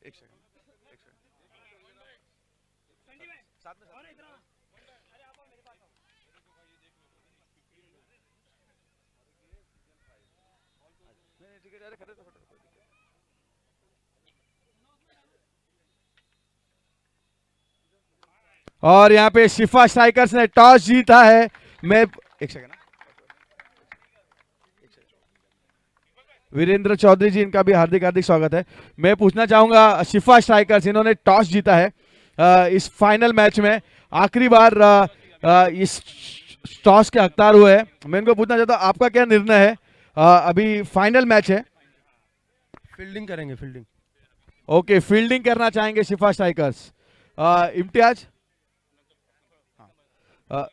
एक सेकंड, एक सेकंड। साथ में नहीं नहीं, ठीक है, अरे खड़े तो खड़े, कोई दिक्कत नहीं। और यहाँ पे शिफा स्ट्राइकर्स ने टॉस जीता है। मैं एक सेकंड ना, वीरेंद्र चौधरी जी, इनका भी हार्दिक हार्दिक स्वागत है। मैं पूछना चाहूंगा, शिफा स्ट्राइकर्स इन्होंने टॉस जीता है इस फाइनल मैच में। आखिरी बार इस टॉस के हकदार हुए हैं। मैं इनको पूछना चाहता हूं, आपका क्या निर्णय है? अभी फाइनल मैच है। फील्डिंग करेंगे, फील्डिंग। ओके, फील्डिंग करना चाहेंगे शिफा स्ट्राइकर्स। इम्तियाज, अ,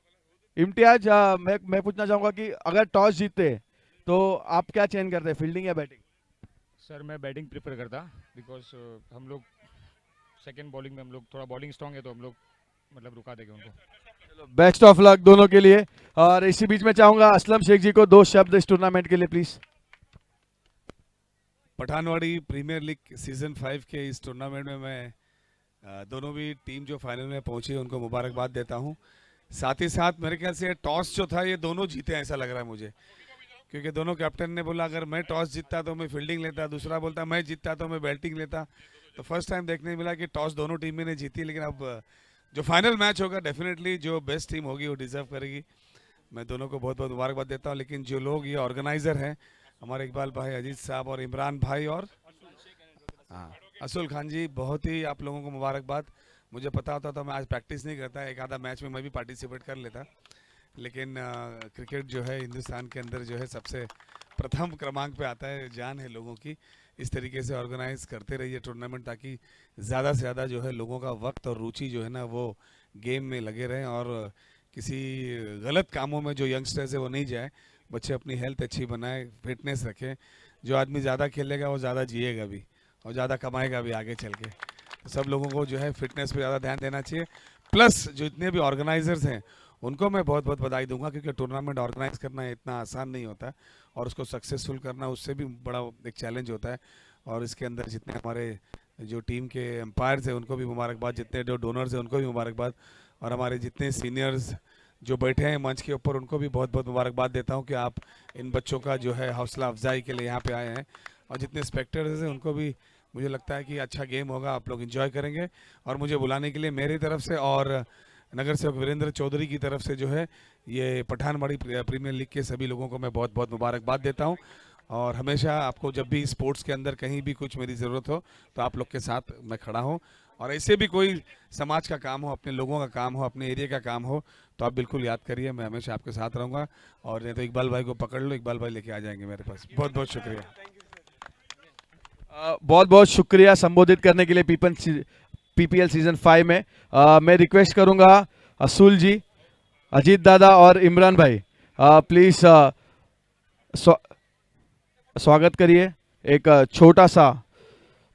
इम्तियाज, मैं पूछना चाहूंगा कि अगर टॉस जीतते तो आप क्या चयन करते, फील्डिंग या बैटिंग? सर मैं बैटिंग प्रेफर करता, बिकॉज हम लोग सेकेंड बॉलिंग में हम लोग थोड़ा बॉलिंग स्ट्रांग है, तो हम लोग मतलब रुका देंगे उनको। चलो, बेस्ट ऑफ लक दोनों के लिए। और इसी बीच में चाहूंगा असलम शेख जी को दो शब्द इस टूर्नामेंट के लिए please. Pathanwadi premier league season 5 के इस टूर्नामेंट में मैं दोनों भी टीम जो फाइनल में पहुंची है उनको मुबारकबाद देता हूं। साथ ही साथ मेरे ख्याल से टॉस जो था ये दोनों जीते हैं, ऐसा लग रहा है मुझे, क्योंकि दोनों कैप्टन ने बोला अगर मैं टॉस जीतता तो मैं फील्डिंग लेता, दूसरा बोलता मैं जीतता तो मैं बैटिंग लेता। तो फर्स्ट टाइम देखने मिला कि टॉस दोनों टीमें ने जीती, लेकिन अब जो फाइनल मैच होगा डेफिनेटली जो बेस्ट टीम होगी वो डिजर्व करेगी। मैं दोनों को बहुत बहुत मुबारकबाद देता हूँ। लेकिन जो लोग ये ऑर्गेनाइजर हैं, हमारे इकबाल भाई, अजीत साहब और इमरान भाई और हाँ असुल खान जी, बहुत ही आप लोगों को मुबारकबाद। मुझे पता होता तो मैं आज प्रैक्टिस नहीं करता, एक आधा मैच में मैं भी पार्टिसिपेट कर लेता। लेकिन क्रिकेट जो है हिंदुस्तान के अंदर जो है सबसे प्रथम क्रमांक पे आता है, जान है लोगों की। इस तरीके से ऑर्गेनाइज करते रहिए टूर्नामेंट, ताकि ज़्यादा से ज़्यादा जो है लोगों का वक्त और रुचि जो है ना वो गेम में लगे रहें, और किसी गलत कामों में जो यंगस्टर्स है वो नहीं जाए। बच्चे अपनी हेल्थ अच्छी बनाए, फिटनेस रखें। जो आदमी ज़्यादा खेलेगा वो ज़्यादा जिएगा भी और ज़्यादा कमाएगा भी आगे चल के। तो सब लोगों को जो है फिटनेस पे ज़्यादा ध्यान देना चाहिए। प्लस जो इतने भी ऑर्गेनाइजर्स हैं उनको मैं बहुत बहुत बधाई दूंगा, क्योंकि टूर्नामेंट ऑर्गेनाइज करना इतना आसान नहीं होता और उसको सक्सेसफुल करना उससे भी बड़ा एक चैलेंज होता है। और इसके अंदर जितने हमारे जो टीम के एम्पायर्स हैं उनको भी मुबारकबाद, जितने जो डोनर्स हैं उनको भी मुबारकबाद, और हमारे जितने सीनियर्स जो बैठे हैं मंच के ऊपर उनको भी बहुत बहुत मुबारकबाद देता हूँ कि आप इन बच्चों का जो है हौसला अफजाई के लिए यहाँ पे आए हैं। और जितने स्पेक्टेटर्स हैं उनको भी मुझे लगता है कि अच्छा गेम होगा, आप लोग एंजॉय करेंगे। और मुझे बुलाने के लिए मेरी तरफ से और नगर सेवक वीरेंद्र चौधरी की तरफ से जो है ये पठानमढ़ी प्रीमियर लीग के सभी लोगों को मैं बहुत बहुत मुबारकबाद देता हूँ। और हमेशा आपको जब भी स्पोर्ट्स के अंदर कहीं भी कुछ मेरी ज़रूरत हो तो आप लोग के साथ मैं खड़ा हूँ। और ऐसे भी कोई समाज का काम हो, अपने लोगों का काम हो, अपने एरिया का काम हो, तो आप बिल्कुल याद करिए, मैं हमेशा आपके साथ रहूँगा। और नहीं तो इकबाल भाई को पकड़ लो, इकबाल भाई लेके आ जाएंगे मेरे पास। बहुत बहुत शुक्रिया। बहुत बहुत शुक्रिया संबोधित करने के लिए पीपीएल सीजन 5 में। मैं रिक्वेस्ट करूंगा असूल जी, अजीत दादा और इमरान भाई, प्लीज स्वागत करिए। एक छोटा सा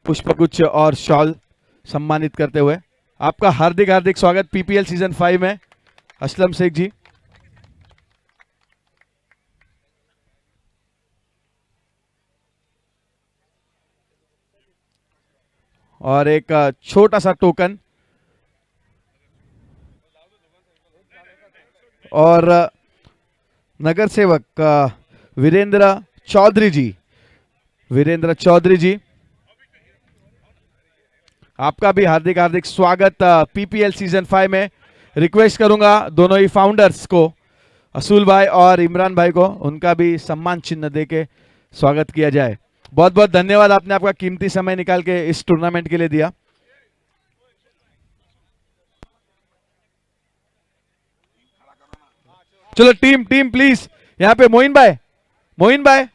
पुष्पगुच्छ और शॉल सम्मानित करते हुए आपका हार्दिक हार्दिक स्वागत पीपीएल सीजन 5 में। असलम शेख जी, और एक छोटा सा टोकन, और नगर सेवक वीरेंद्र चौधरी जी, वीरेंद्र चौधरी जी, आपका भी हार्दिक हार्दिक स्वागत पीपीएल सीजन 5 में। रिक्वेस्ट करूंगा दोनों ही फाउंडर्स को, असूल भाई और इमरान भाई को, उनका भी सम्मान चिन्ह देके स्वागत किया जाए। बहुत बहुत धन्यवाद, आपने आपका कीमती समय निकाल के इस टूर्नामेंट के लिए दिया। चलो टीम टीम प्लीज, यहाँ पे मोइन भाई, मोइन भाई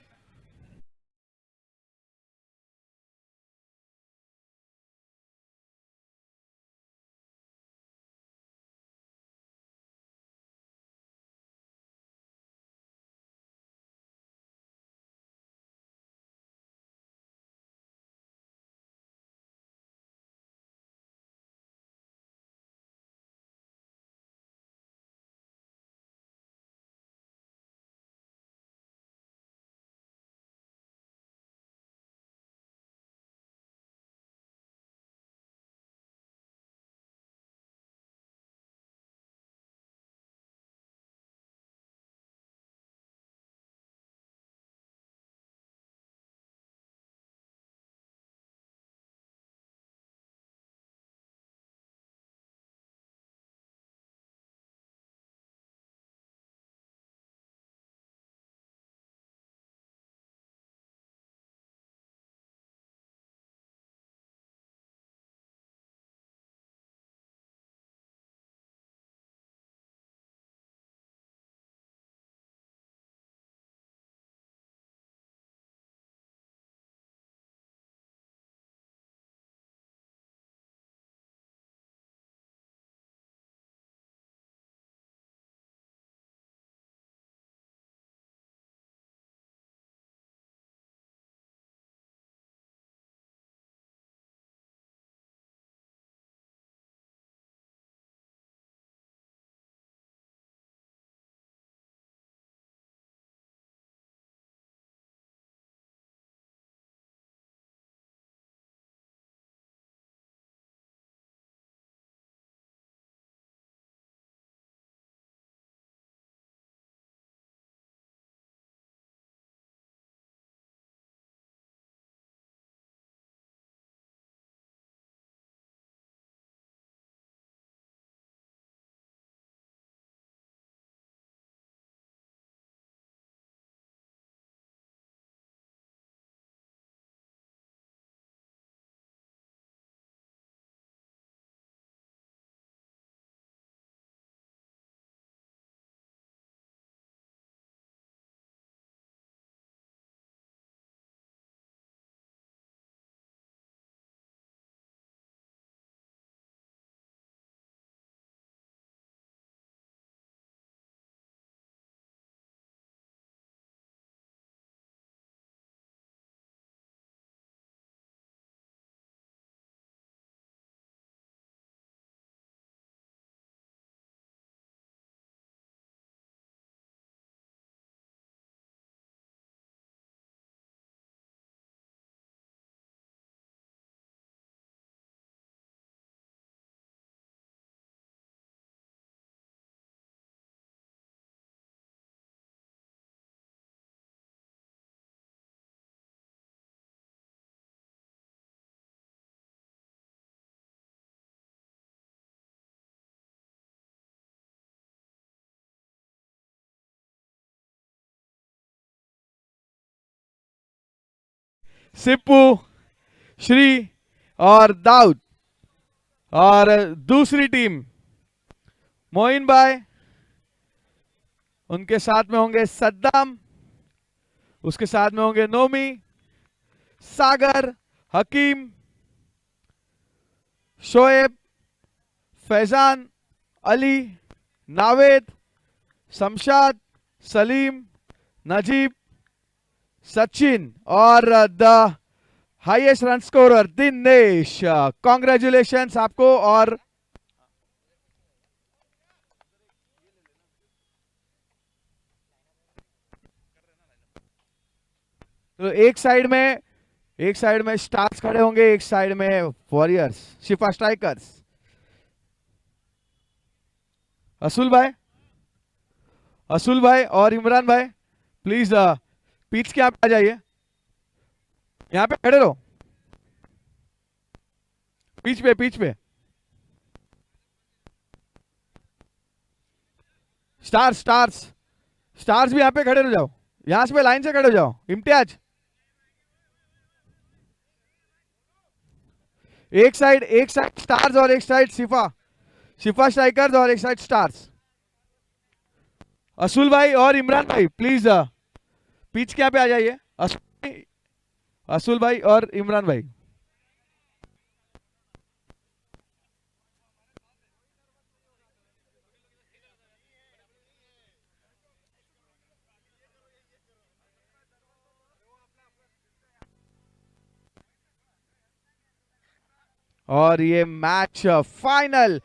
सिप्पू, श्री और दाऊद। और दूसरी टीम मोइन भाई, उनके साथ में होंगे सद्दाम, उसके साथ में होंगे नोमी, सागर, हकीम, शोएब, फैजान, अली, नावेद, शमशाद, सलीम, नजीब, सचिन और the highest run scorer Dinesh. Congratulations आपको। और तो एक साइड में स्टार्स खड़े होंगे, एक साइड में वॉरियर्स, शिफा स्ट्राइकर्स। असूल भाई और इमरान भाई प्लीज पिच के आप आ जाइए, यहां पे खड़े रहो, पिच पे। स्टार्स भी यहां पे खड़े हो जाओ, यहां से लाइन से खड़े हो जाओ। इम्तियाज एक साइड स्टार्स और एक साइड शिफा स्ट्राइकर्स और एक साइड स्टार्स। असूल भाई और इमरान भाई प्लीज पिच के यहाँ पे आ जाइए। असूल भाई और इमरान भाई। और ये मैच फाइनल,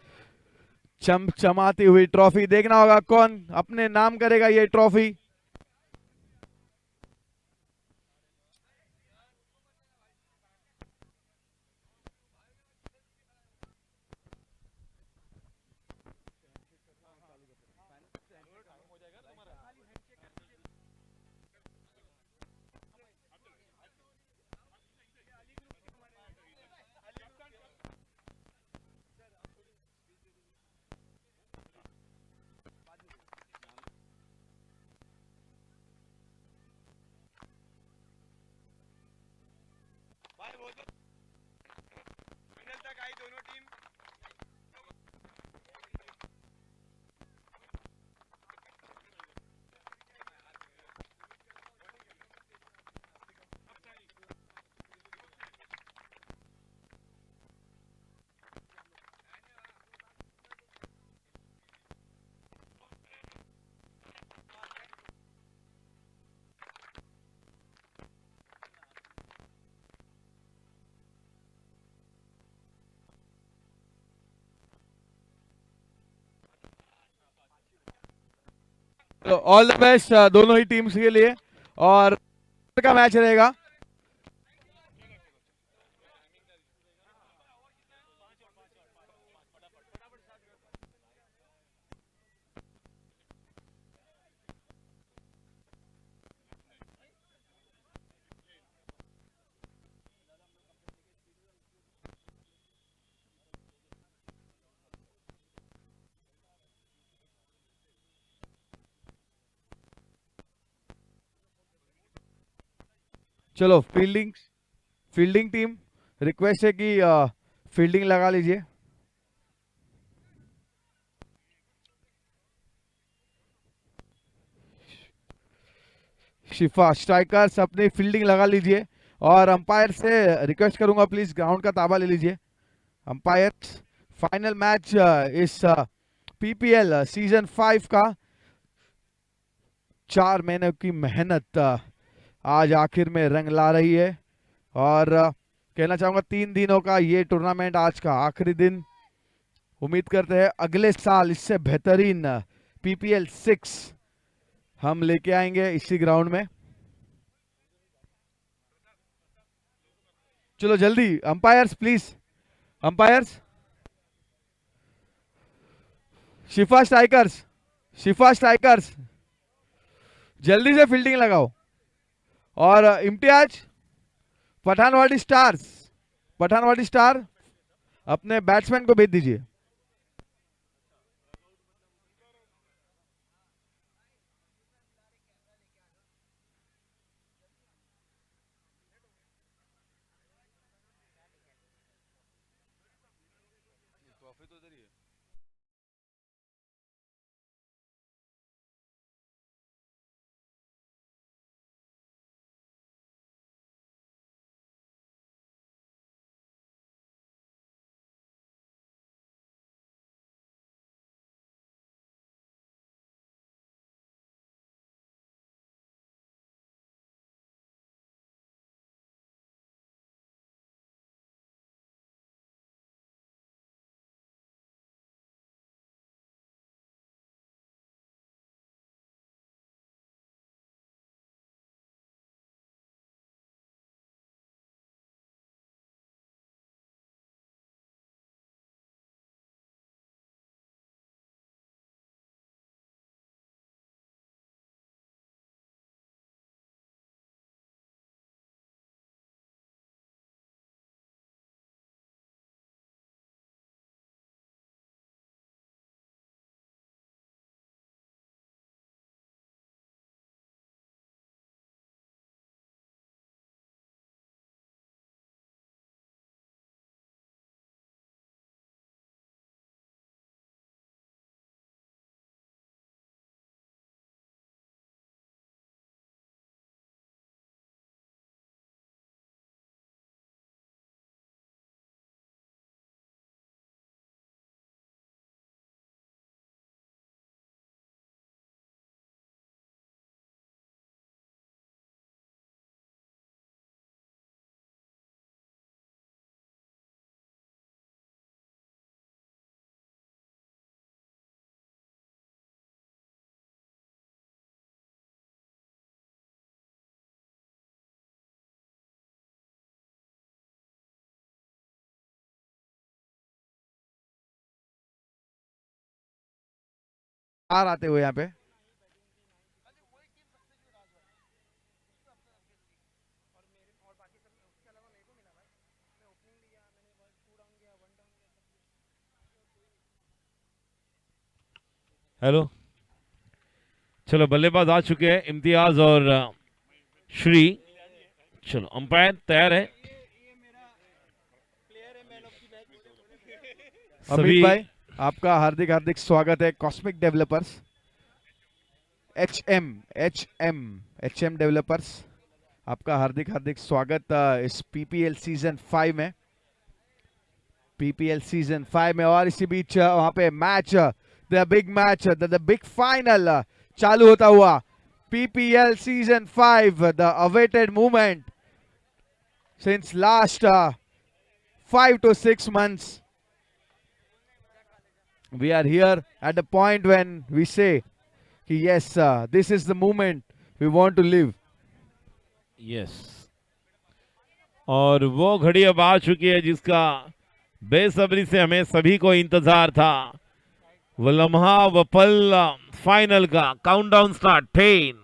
चमचमाती हुई ट्रॉफी, देखना होगा कौन अपने नाम करेगा ये ट्रॉफी। तो ऑल द बेस्ट दोनों ही टीम्स के लिए। और का मैच रहेगा। चलो फील्डिंग टीम, रिक्वेस्ट है कि फील्डिंग लगा लीजिए। शिफा स्ट्राइकर्स अपनी फील्डिंग लगा लीजिए। और अंपायर से रिक्वेस्ट करूंगा प्लीज ग्राउंड का ताबा ले लीजिए। अंपायर्स, फाइनल मैच इस पीपीएल सीजन 5 का, 4 महीने की मेहनत आज आखिर में रंग ला रही है। और कहना चाहूंगा 3 दिनों का ये टूर्नामेंट आज का आखिरी दिन। उम्मीद करते हैं अगले साल इससे बेहतरीन पीपीएल 6 हम लेके आएंगे इसी ग्राउंड में। चलो जल्दी umpires please, umpires. Shifa strikers जल्दी से फील्डिंग लगाओ। और इम्तियाज, पठानवाड़ी स्टार अपने बैट्समैन को भेज दीजिए। बाहर आते हुए यहाँ पे हेलो, चलो बल्लेबाज आ चुके हैं इम्तियाज और श्री। चलो अंपायर तैयार है। अमित भाई, आपका हार्दिक हार्दिक स्वागत है cosmic developers H M developers. आपका हार्दिक हार्दिक स्वागत इस पीपीएल सीजन 5 में। पीपीएल सीजन 5 में और इसी बीच वहां पे मैच, द बिग फाइनल चालू होता हुआ। PPL season 5, the awaited movement since last 5 to 6 months. We are here at the point when we say yes, this is the moment we want to live. Yes, और वो घड़ी अब आ चुकी है जिसका बेसब्री से हमें सभी को इंतजार था। वो लम्हा, वो पल, फाइनल का countdown start. 10,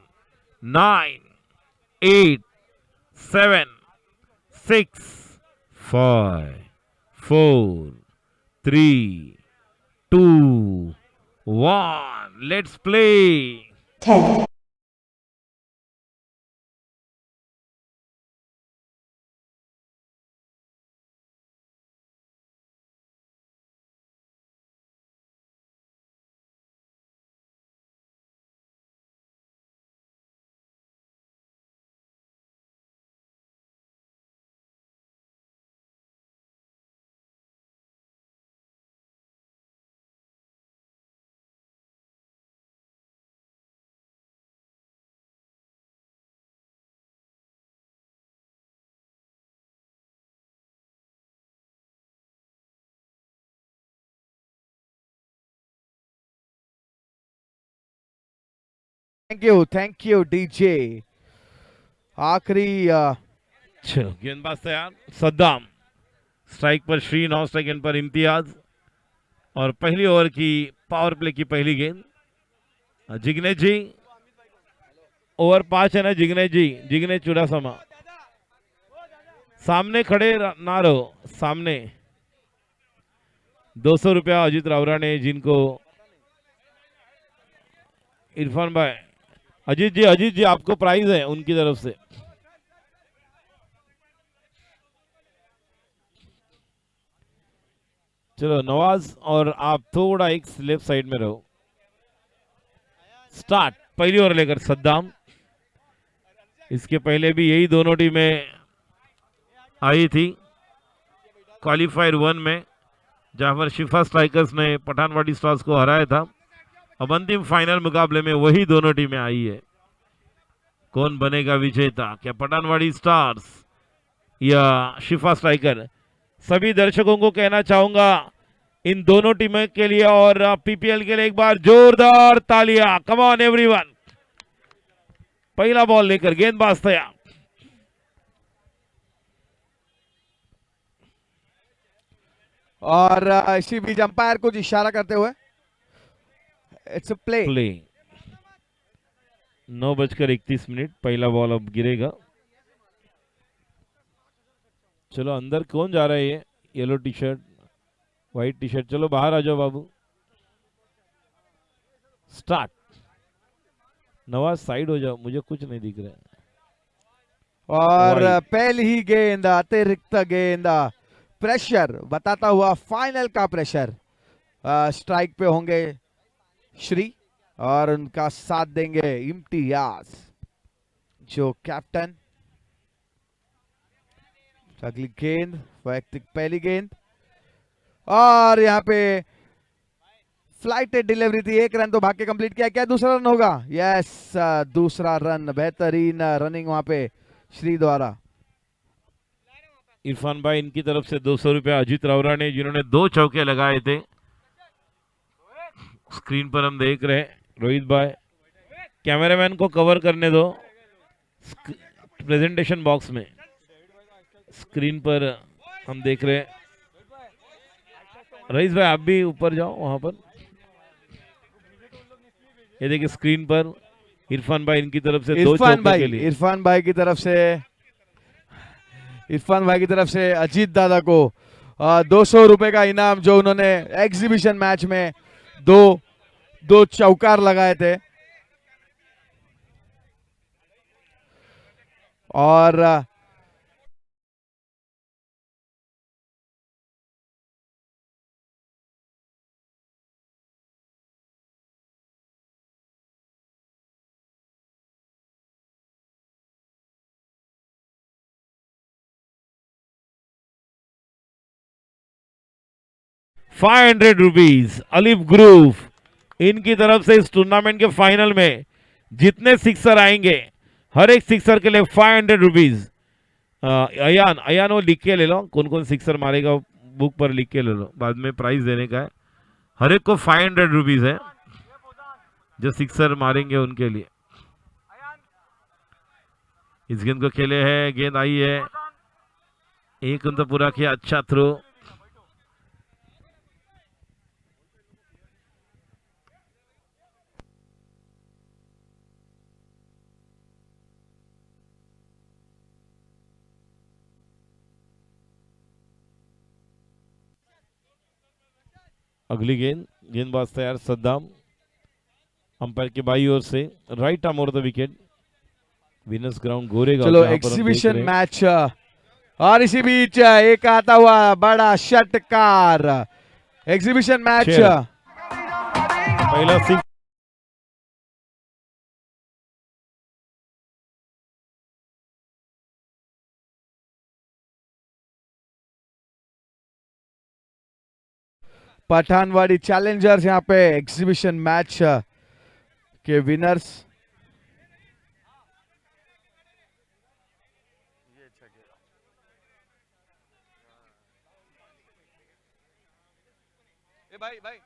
9, 8, 7, 6, 5, 4, 3, 2, 1, let's play. 10, Thank you DJ। आखिरी चलो गेंदबाज तैयार, सद्दाम। स्ट्राइक पर श्री, 9 स्ट्राइक एंड पर इम्तियाज। और पहली ओवर की पावर प्ले की पहली गेंद जिग्नेश जी। ओवर 5 है ना जिग्नेश जी? जिग्नेश चुड़ासमा, सामने खड़े ना रहो, सामने। 200 रुपया अजीत रावरा ने, जिनको इरफान भाई, अजीत जी आपको प्राइज है उनकी तरफ से। चलो नवाज, और आप थोड़ा एक लेफ्ट साइड में रहो। स्टार्ट। पहली ओवर लेकर सद्दाम। इसके पहले भी यही दोनों टीमें आई थी क्वालिफायर 1 में, जहां पर शिफा स्ट्राइकर्स ने पठानवाड़ी स्टार्स को हराया था। अब अंतिम फाइनल मुकाबले में वही दोनों टीमें आई है। कौन बनेगा विजेता, क्या पठानवाड़ी स्टार्स या शिफा स्ट्राइकर? सभी दर्शकों को कहना चाहूंगा इन दोनों टीमों के लिए और पीपीएल के लिए एक बार जोरदार तालियां। Come on everyone. पहला बॉल लेकर गेंदबाज तैयार। और इसी बीच अंपायर कुछ इशारा करते हुए इट्स अ प्ले। प्ले। 9:31 पहला बॉल अब गिरेगा। चलो अंदर कौन जा रहा है? ये yellow T shirt, white T shirt, चलो बाहर आ जाओ बाबू। स्टार्ट। नवाज साइड हो जाओ, मुझे कुछ नहीं दिख रहा है। और Wide. पहली ही गेंद, अतिरिक्त गेंद, प्रेशर बताता हुआ फाइनल का प्रेशर। स्ट्राइक पे होंगे श्री और उनका साथ देंगे इम्तियाज जो कैप्टन। अगली गेंद वैयक्तिक पहली गेंद, और यहाँ पे फ्लाइटेड डिलीवरी थी। एक रन तो भाग के कंप्लीट किया। क्या दूसरा रन होगा? यस, दूसरा रन। बेहतरीन रनिंग वहां पे श्री द्वारा। इरफान भाई, इनकी तरफ से 200 रुपया अजीत रावरा ने, जिन्होंने 2 चौके लगाए थे। स्क्रीन पर हम देख रहे हैं। रोहित भाई, कैमरामैन को कवर करने दो प्रेजेंटेशन बॉक्स में। स्क्रीन पर हम देख रहे हैं। रईस भाई आप भी ऊपर जाओ वहां पर। ये देखिए स्क्रीन पर इरफान भाई इनकी तरफ से 2 चौके के लिए। इरफान भाई की तरफ से अजीत दादा को 200 रुपए का इनाम, जो उन्होंने एग्जीबिशन मैच में दो चौकार लगाए थे। और ₹500 अलिफ ग्रुव इनकी तरफ से इस टूर्नामेंट के फाइनल में जितने सिक्सर आएंगे हर एक सिक्सर के लिए ₹500। अयान वो लिख के ले लो, कौन कौन सिक्सर मारेगा बुक पर लिख के ले लो, बाद में प्राइज देने का है। हर एक को ₹500 है जो सिक्सर मारेंगे उनके लिए। इस गेंद को खेले है, गेंद आई है, एक उन तो पूरा किया, अच्छा थ्रो। अगली गेंद, गेंदबाज तैयार सद्दाम। अंपायर के बाई ओर से right arm over the wicket. Winners ground Goregaon. चलो एग्जीबिशन मैच, और इसी बीच एक आता हुआ बड़ा षटकार। एग्जीबिशन मैच पहला सिक्स। पठानवाड़ी चैलेंजर्स यहाँ पे एग्जीबिशन मैच के विनर्स। भाई भाई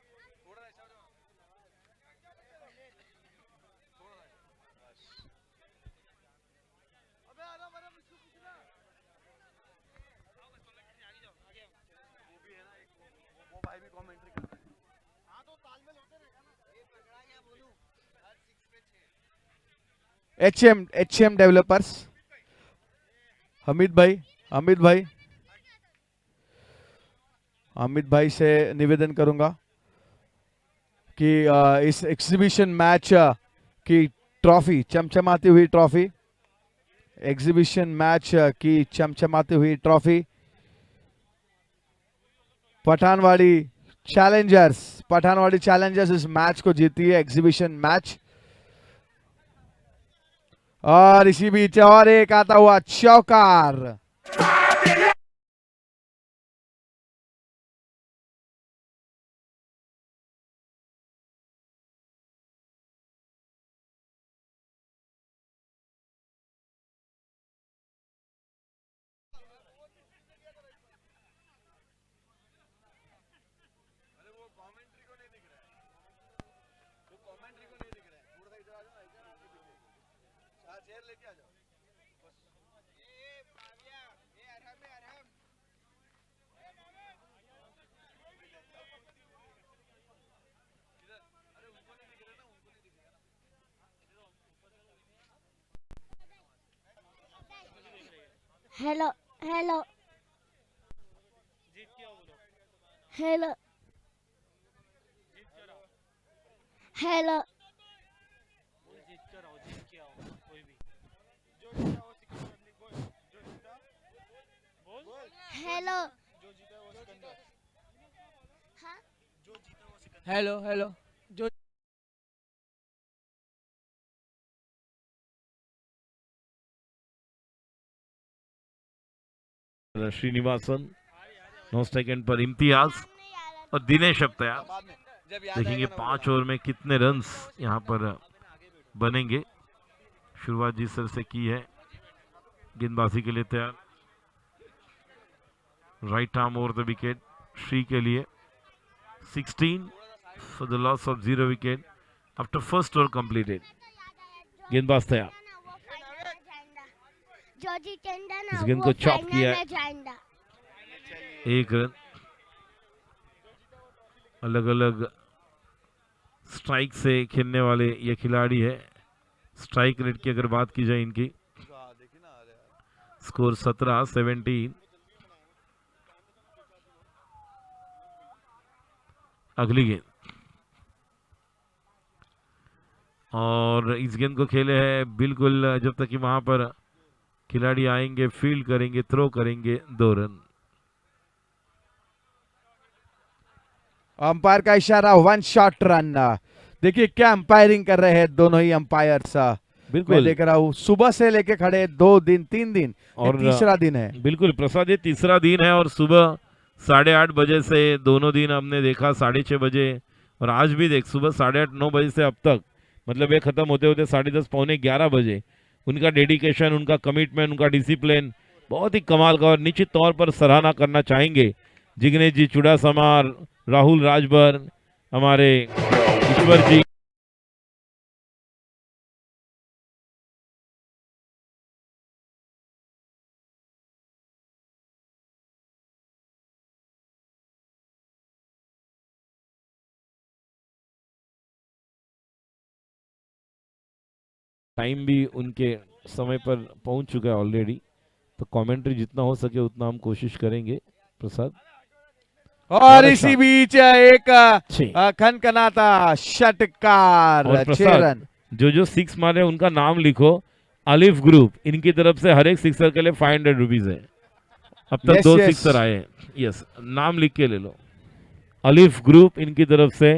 एचएम डेवलपर्स। अमित भाई से निवेदन करूंगा कि इस एग्जीबिशन मैच की ट्रॉफी, चमचमाती हुई ट्रॉफी, एग्जीबिशन मैच की चमचमाती हुई ट्रॉफी पठानवाड़ी चैलेंजर्स इस मैच को जीती है, एग्जीबिशन मैच। और इसी बीच और एक आता हुआ चौकार। Hello hello hello hello hello hello hello जो श्रीनिवासन, नो सेकंड पर इम्तियाज और दिनेश अब तैयार। देखेंगे 5 ओवर में कितने रन्स यहाँ पर बनेंगे। शुरुआत जिस तरह से की है, गेंदबाजी के लिए तैयार। Right arm over the wicket Shri के लिए। 16 for the loss of 0 wicket after first over completed. गेंदबाज तैयार। जो जीतेंगे ना इस गेंद वो को चॉप फाइनल किया है। में जाएंगे। 1 रन। अलग अलग स्ट्राइक से खेलने वाले ये खिलाड़ी है। स्ट्राइक रेट की अगर बात की जाए इनकी, स्कोर 17-17। अगली गेंद, और इस गेंद को खेले हैं बिल्कुल जब तक कि वहां पर खिलाड़ी आएंगे, फील्ड करेंगे, थ्रो करेंगे, 2 रन। अंपायर का इशारा, 1 शॉट रन। देखिए क्या अंपायरिंग कर रहे हैं दोनों ही अंपायर्स। मैं बिल्कुल देख रहा हूँ सुबह से लेके खड़े 2 दिन 3 दिन और तीसरा दिन है। बिल्कुल प्रसाद, ये तीसरा दिन है और सुबह 8:30 बजे से दोनों दिन हमने देखा 6:30 बजे, और आज भी देख सुबह 8:30-9 बजे से अब तक, मतलब ये खत्म होते होते 10:30 पौने 11 बजे। उनका डेडिकेशन, उनका कमिटमेंट, उनका डिसिप्लिन बहुत ही कमाल का, और निश्चित तौर पर सराहना करना चाहेंगे जिग्नेश जी, चुड़ासमार, राहुल राजभर, हमारे ईश्वर जी। टाइम भी उनके समय पर पहुंच चुका है ऑलरेडी, तो कमेंट्री जितना हो सके उतना हम कोशिश करेंगे। प्रसाद, और इसी बीच एक 6 खनखनाता षटकार, और 6 प्रसाद, रन। जो 6 मारे उनका नाम लिखो। अलिफ ग्रुप, इनकी तरफ से हर एक सिक्सर के लिए 500 रुपीज है। अब तक Yes, 2 yes. सिक्सर आए हैं। यस, नाम लिख के ले लो। अलिफ ग्रुप इनकी तरफ से।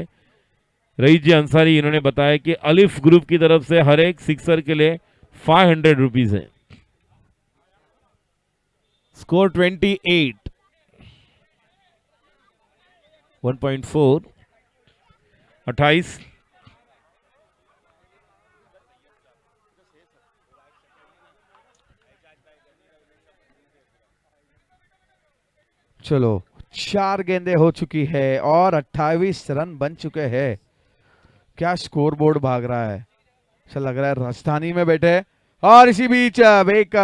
रईस जी अंसारी इन्होंने बताया कि अलिफ ग्रुप की तरफ से हर एक सिक्सर के लिए 500 रुपीज है। स्कोर 28, 1.4, 28। चलो 4 गेंदें हो चुकी है और 28 रन बन चुके हैं। क्या स्कोर बोर्ड भाग रहा है, ऐसा लग रहा है राजधानी में बैठे। और इसी बीच एक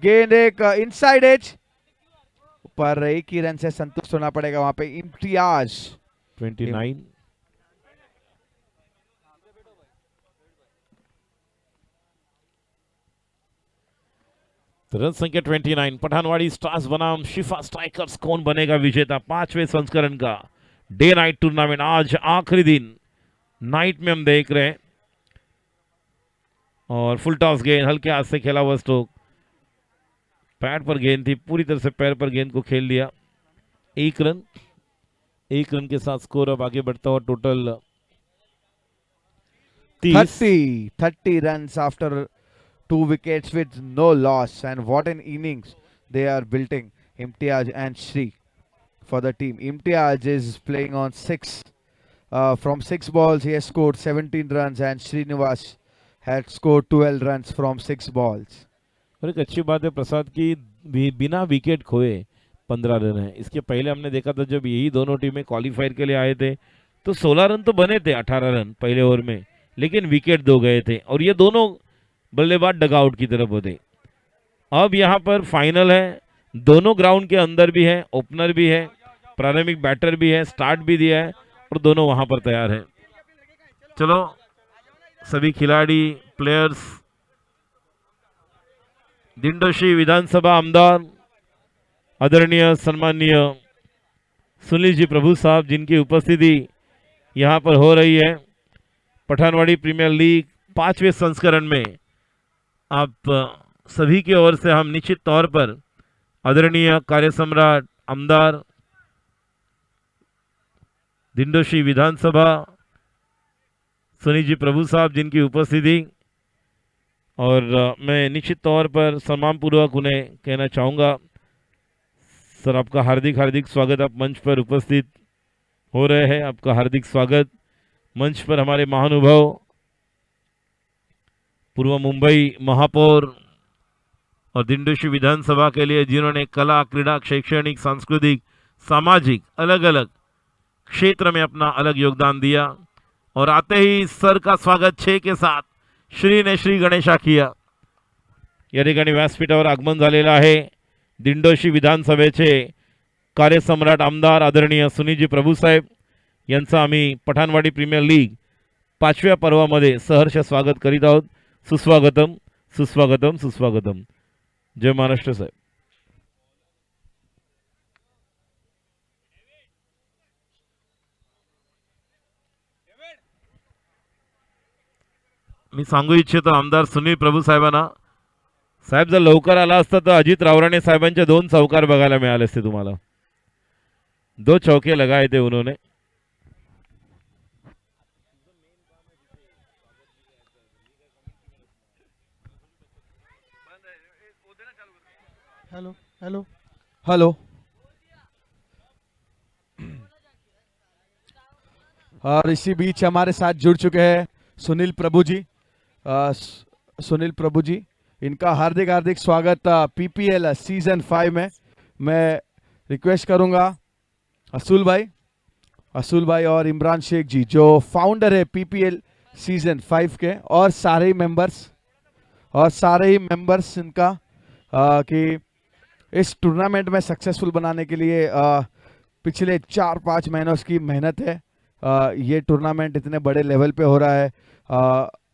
गेंद, एक इनसाइड एज पर, 1 ही रन से संतुष्ट होना पड़ेगा वहां पे इम्तियाज। 29। रन संख्या 29। पठानवाड़ी स्टार्स बनाम शिफा स्ट्राइकर्स, कौन बनेगा विजेता 5वें संस्करण का डे नाइट टूर्नामेंट। आज आखिरी दिन, नाइट में हम देख रहे हैं। और फुल टॉस गेंद, हल्के हाथ से खेला हुआ स्ट्रोक, पैड पर गेंद थी, पूरी तरह से पैर पर गेंद को खेल लिया। 1 रन। 1 रन के साथ स्कोर अब आगे बढ़ता हुआ total 30। 30 runs after 2 wickets with no loss, and what an innings they are building, Imtiaz and Shri, for the team. Imtiaz is playing on 6. From 6 balls he has scored 17 runs, and Srinivas had scored 12 runs from 6 balls. और एक अच्छी बात है प्रसाद की बिना wicket खोए 15 run है। इसके पहले हमने देखा था जब यही दोनों टीमें क्वालिफायर के लिए आए थे तो 16 रन तो बने थे 18 रन पहले ओवर में, लेकिन विकेट 2 गए थे और ये दोनों बल्लेबाज डगआउट की तरफ होते। अब यहाँ पर फाइनल है, दोनों ग्राउंड के अंदर भी है, ओपनर भी है, प्रारंभिक बैटर भी है, स्टार्ट भी दिया है और दोनों वहां पर तैयार है। चलो सभी खिलाड़ी प्लेयर्स, दिंडोशी विधानसभा आमदार आदरणीय सम्माननीय सुनील जी प्रभु साहब जिनकी उपस्थिति यहाँ पर हो रही है, पठानवाड़ी प्रीमियर लीग 5वें संस्करण में आप सभी की ओर से हम निश्चित तौर पर आदरणीय कार्य सम्राट आमदार दिंडोशी विधानसभा सुनील जी प्रभु साहब जिनकी उपस्थिति, और मैं निश्चित तौर पर सम्मानपूर्वक उन्हें कहना चाहूँगा सर आपका हार्दिक हार्दिक स्वागत। आप मंच पर उपस्थित हो रहे हैं, आपका हार्दिक स्वागत। मंच पर हमारे महानुभाव पूर्व मुंबई महापौर और दिंडोशी विधानसभा के लिए जिन्होंने कला, क्रीड़ा, शैक्षणिक, सांस्कृतिक, सामाजिक अलग अलग क्षेत्र में अपना अलग योगदान दिया, और आते ही सर का स्वागत 6 के साथ श्री ने श्री गणेशा किया। या ठिकाणी व्यासपीठावर आगमन झालेलं आहे दिंडोशी विधानसभेचे कार्यसम्राट आमदार आदरणीय सुनीलजी प्रभुसाहेब यांचं आम्ही पठाणवाडी प्रीमियर लीग 5व्या पर्वामध्ये सहर्ष स्वागत करीत आहोत। सुस्वागतम सुस्वागतम सुस्वागतम। जय महाराष्ट्र साहेब। मी सांगू इच्छितो आमदार सुनील प्रभू साहेबांना, साहेब जर लवकर आला असता तर अजित रावराणे साहेबांचे 2 चौकार बघायला मिळाले असते तुम्हाला। 2 चौके लगाए थे उन्होंने। Hello hello hello. और इसी बीच हमारे साथ जुड़ चुके हैं सुनील प्रभु जी। सुनील प्रभु जी, इनका हार्दिक हार्दिक स्वागत पीपीएल सीजन 5 में। मैं रिक्वेस्ट करूंगा असूल भाई और इमरान शेख जी जो फाउंडर है पीपीएल सीजन 5 के, और सारे ही मेंबर्स इनका कि इस टूर्नामेंट में सक्सेसफुल बनाने के लिए पिछले 4-5 महीनों की मेहनत है। ये टूर्नामेंट इतने बड़े लेवल पे हो रहा है।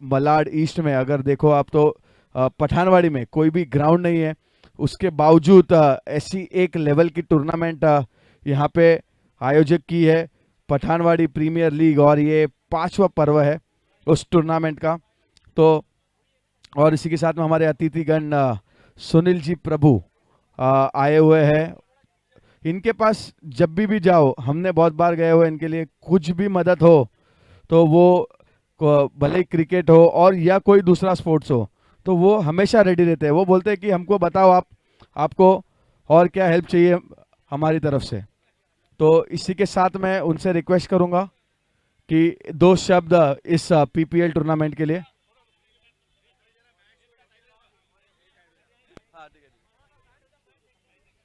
मलाड ईस्ट में अगर देखो आप तो पठानवाड़ी में कोई भी ग्राउंड नहीं है, उसके बावजूद ऐसी एक लेवल की टूर्नामेंट यहाँ पे आयोजित की है पठानवाड़ी प्रीमियर लीग, और ये 5वां पर्व है उस टूर्नामेंट का। तो और इसी के साथ में हमारे अतिथिगण सुनील जी प्रभु आए हुए हैं। इनके पास जब भी जाओ, हमने बहुत बार गए हुए, इनके लिए कुछ भी मदद हो तो वो भले ही क्रिकेट हो और या कोई दूसरा स्पोर्ट्स हो तो वो हमेशा रेडी रहते हैं। वो बोलते हैं कि हमको बताओ आपको और क्या हेल्प चाहिए हमारी तरफ से। तो इसी के साथ मैं उनसे रिक्वेस्ट करूंगा कि 2 शब्द इस पीपीएल टूर्नामेंट के लिए।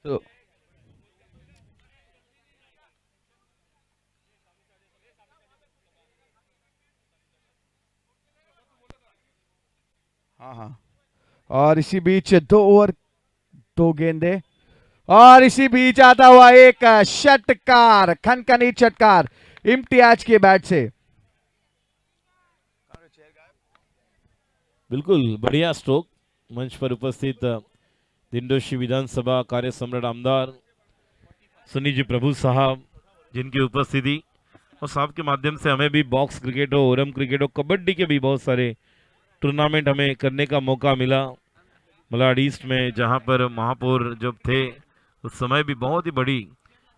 तो हाँ, और इसी बीच 2 ओवर 2 गेंदे, और इसी बीच आता हुआ एक षटकार, खनखनी षटकार इम्तियाज के बैट से। बिल्कुल बढ़िया स्ट्रोक। मंच पर उपस्थित दिंडोशी विधानसभा कार्य सम्राट आमदार सुनील जी प्रभु साहब जिनकी उपस्थिति और साहब के माध्यम से हमें भी बॉक्स क्रिकेट हो, ओरम क्रिकेट हो, कबड्डी के भी बहुत सारे टूर्नामेंट हमें करने का मौका मिला। मलाड ईस्ट में जहां पर महापौर जब थे उस समय भी बहुत ही बड़ी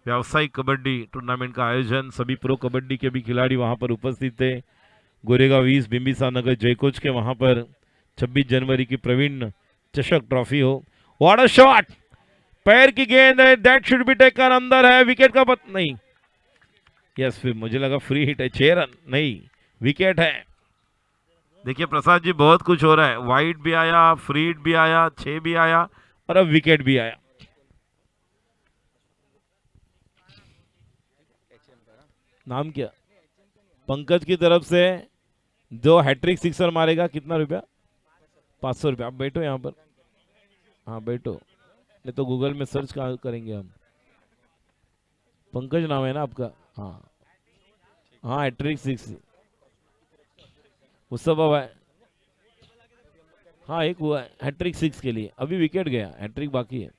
व्यावसायिक कबड्डी टूर्नामेंट का आयोजन, सभी प्रो कबड्डी के भी खिलाड़ी वहां पर उपस्थित थे। गोरेगांव ईस्ट बिंबिसार नगर जयकोच के वहां पर 26 जनवरी की प्रवीण चषक ट्रॉफी हो। व्हाट अ शॉट, पैर की गेंद है, दैट शुड बी टेकन, अंदर है, विकेट का नहीं, यस, फिर मुझे लगा फ्री हिट है, 6 रन नहीं, विकेट है। देखिए प्रसाद जी बहुत कुछ हो रहा है, वाइड भी आया, फ्री हिट भी आया, 6 भी आया और अब विकेट भी आया। नाम क्या? पंकज की तरफ से जो हैट्रिक सिक्सर मारेगा, कितना रुपया? 500 रुपया। आप बैठो यहाँ पर, हाँ बैठो, नहीं तो गूगल में सर्च करेंगे हम। पंकज नाम है ना आपका? हाँ हाँ, हैट्रिक 6 उस सब है। हाँ एक हुआ है हैट्रिक 6 के लिए, अभी विकेट गया, हैट्रिक बाकी है।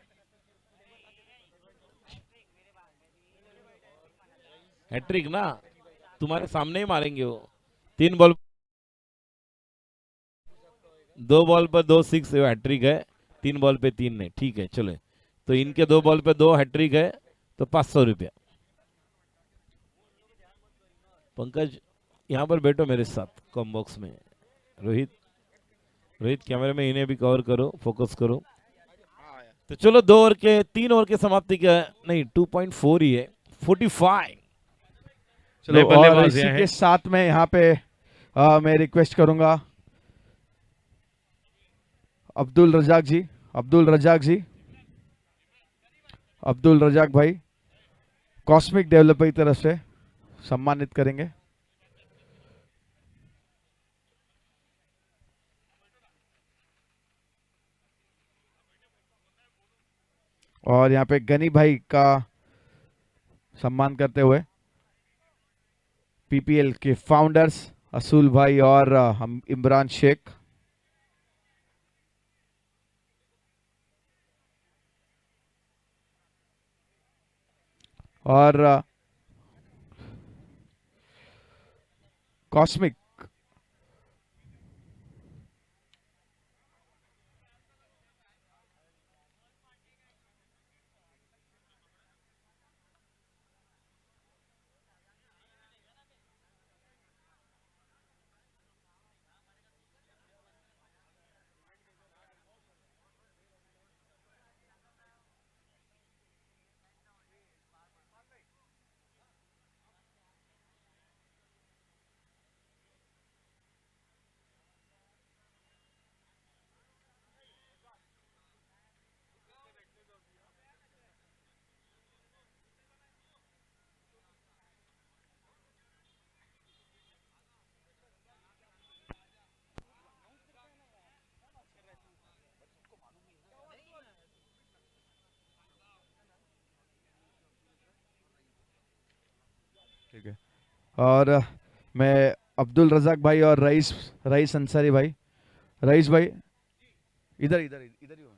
हैट्रिक ना तुम्हारे सामने ही मारेंगे वो, 3 बॉल 2 बॉल पर 2 6 हैट्रिक है, 3 बॉल पे 3 नहीं, ठीक है चलो। तो इनके 2 बॉल पे 2 हैट्रिक है तो 500 रुपया। पंकज यहाँ पर बैठो मेरे साथ कॉम बॉक्स में। रोहित, रोहित कैमरे में इन्हें भी कवर करो, फोकस करो। तो चलो 2 ओवर के 3 ओवर के समाप्ति का नहीं 2.4 ही है, 45। चलो नए और बल्लेबाज इसी हैं। के साथ में यहाँ पे मैं रिक्वेस्ट करूंगा अब्दुल रजाक जी, अब्दुल रजाक जी, अब्दुल रजाक भाई कॉस्मिक डेवलपर की तरफ से सम्मानित करेंगे। और यहाँ पे गनी भाई का सम्मान करते हुए पीपीएल के फाउंडर्स असूल भाई और हम इमरान शेख। और कॉस्मिक ठीक है। और मैं अब्दुल रजाक भाई और रईस रईस अंसारी भाई, रईस भाई इधर इधर इधर ही हो।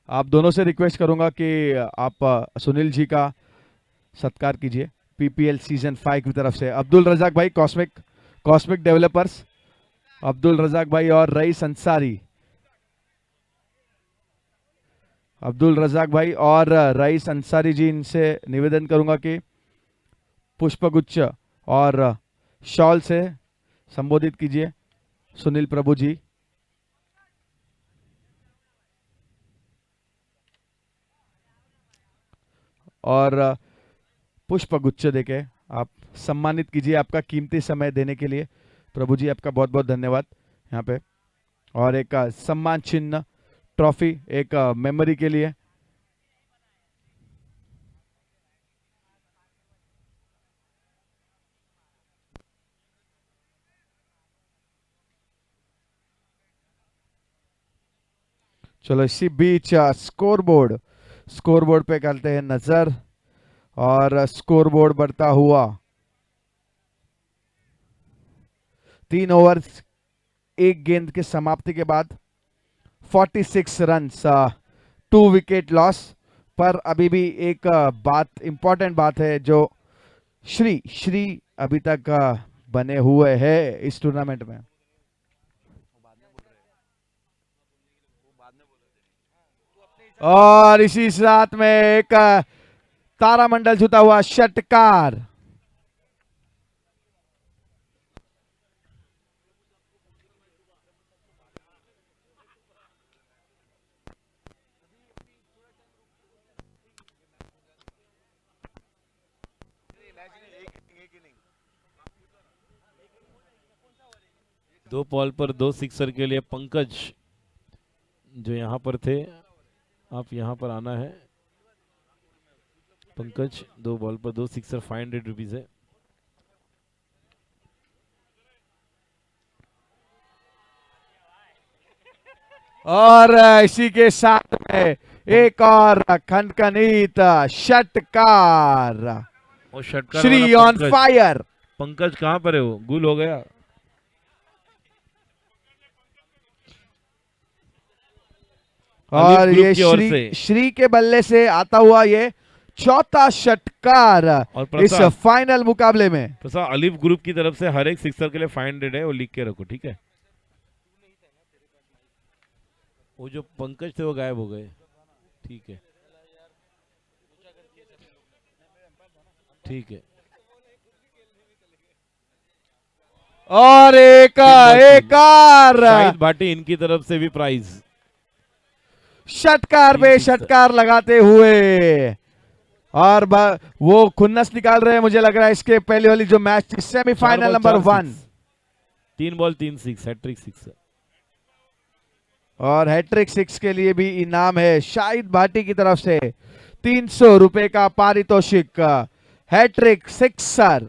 आप दोनों से रिक्वेस्ट करूंगा कि आप सुनील जी का सत्कार कीजिए पीपीएल सीजन 5 की तरफ से। अब्दुल रजाक भाई cosmic cosmic developers, Abdul Razak भाई और रईस अंसारी, अब्दुल रजाक भाई और रईस अंसारी जी, इनसे निवेदन करूंगा कि पुष्पगुच्छ और शॉल से संबोधित कीजिए सुनील प्रभु जी। और पुष्पगुच्छ देके आप सम्मानित कीजिए, आपका कीमती समय देने के लिए प्रभु जी आपका बहुत बहुत धन्यवाद यहाँ पे। और एक सम्मान चिन्ह ट्रॉफी एक मेमोरी के लिए। चलो इसी बीच स्कोरबोर्ड स्कोरबोर्ड पे करते हैं नजर। और स्कोरबोर्ड बढ़ता हुआ 3 ओवर 1 गेंद के समाप्ति के बाद 46 रन्स, 2 विकेट लॉस। पर अभी भी एक बात इंपॉर्टेंट बात है जो श्री श्री अभी तक बने हुए हैं इस टूर्नामेंट में। और इसी साथ में एक तारामंडल छूता हुआ षटकार। दो बॉल पर दो सिक्सर के लिए पंकज जो यहाँ पर थे, आप यहाँ पर आना है। पंकज, दो बॉल पर दो सिक्सर, 500 रुपीज है। और इसी के साथ में एक और खनखनीत षटकार। और षटकार श्री वाला ऑन पंकज। फायर। पंकज कहाँ पर है? वो गुल हो गया। और अलीफ ये ग्रुप की ओर श्री से। श्री के बल्ले से आता हुआ ये चौथा षटकार और इस प्रसाद, फाइनल मुकाबले में। प्रसाद अलीफ ग्रुप की तरफ से हर एक सिक्सर के लिए 500 है, वो लिख के रखो, ठीक है? वो जो पंकज थे वो गायब हो गए, ठीक है, ठीक है। और एक और शाहिद भाटी, इनकी तरफ से भी प्राइज। षटकार पे षटकार लगाते हुए और वो खुन्नस निकाल रहे हैं। मुझे लग रहा है इसके पहले वाली जो मैच थी, semifinal number 1। 3 ball 3 six, hattrick 6। और हैट्रिक 6 के लिए भी इनाम है शाहिद भाटी की तरफ से 300 रुपए का पारितोषिक। Hattrick sixer.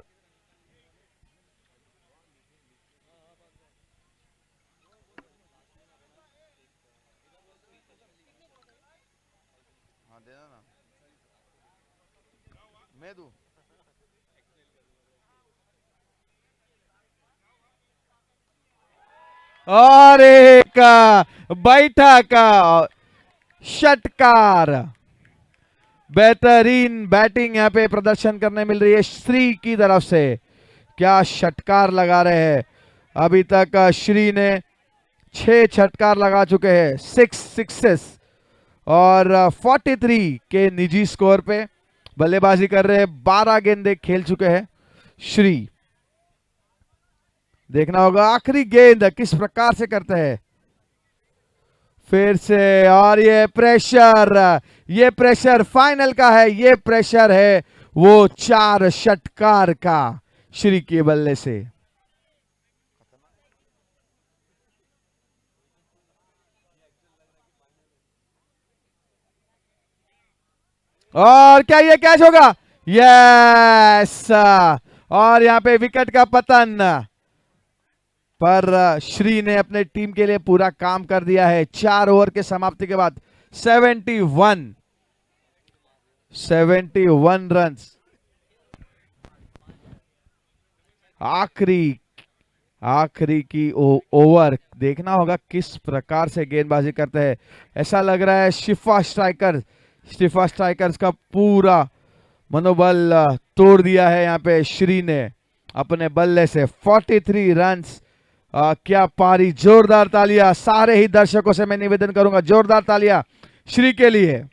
और एक बैठक षटकार। बेहतरीन बैटिंग यहां पे प्रदर्शन करने मिल रही है श्री की तरफ से। क्या षटकार लगा रहे हैं। अभी तक श्री ने 6 षटकार लगा चुके हैं, 6 सिक्सेस और 43 के निजी स्कोर पे बल्लेबाजी कर रहे हैं। 12 गेंदें खेल चुके हैं श्री। देखना होगा आखिरी गेंद किस प्रकार से करते हैं। फिर से, और ये प्रेशर फाइनल का है। ये प्रेशर है वो 4 षटकार का श्री के बल्ले से। और क्या ये कैच होगा? यस। और यहां पे विकेट का पतन, पर श्री ने अपने टीम के लिए पूरा काम कर दिया है। 4 ओवर के समाप्ति के बाद 71 रन्स। आखिरी की ओवर देखना होगा किस प्रकार से गेंदबाजी करते हैं। ऐसा लग रहा है शिफा स्ट्राइकर्स का पूरा मनोबल तोड़ दिया है यहाँ पे श्री ने अपने बल्ले से। 43 रन्स। क्या पारी। जोरदार तालियां सारे ही दर्शकों से मैं निवेदन करूंगा, जोरदार तालियां श्री के लिए।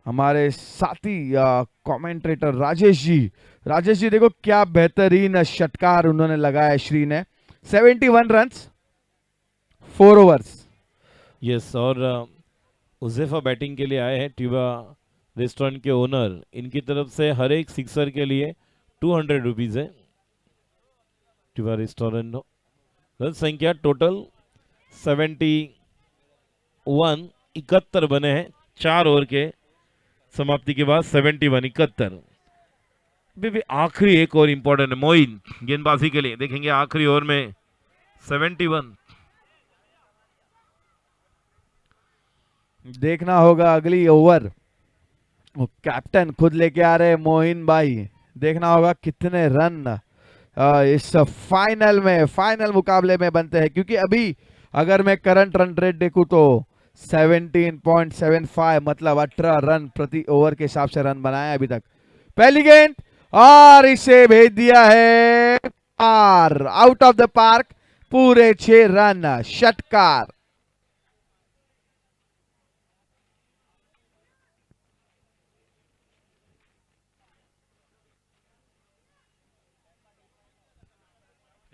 हमारे साथी कमेंटेटर राजेश जी देखो क्या बेहतरीन षटकार उन्होंने लगाया श्री ने। 71 रन्स, 4 ओवर्स। यस, और उज़ैफा बैटिंग के लिए आए हैं, ट्यूबा रेस्टोरेंट के ओनर। इनकी तरफ से हर एक सिक्सर के लिए 200 रुपीज है। Tuba restaurant. रन संख्या टोटल 71, 71 बने हैं 4 ओवर के समाप्ति के बाद। 71, 71। भी आखिरी एक और इंपॉर्टेंट है मोइन गेंदबाजी के लिए। देखेंगे आखिरी ओवर में 71। देखना होगा अगली ओवर, वो कैप्टन खुद लेके आ रहे मोइन भाई। देखना होगा कितने रन इस फाइनल मुकाबले में बनते हैं, क्योंकि अभी अगर मैं करंट रन रेट देखूं तो 17.75 मतलब 18 रन प्रति ओवर के हिसाब से रन बनाए अभी तक। पहली गेंद और इसे भेज दिया है पार, आउट ऑफ द पार्क। पूरे 6 रन षटकार।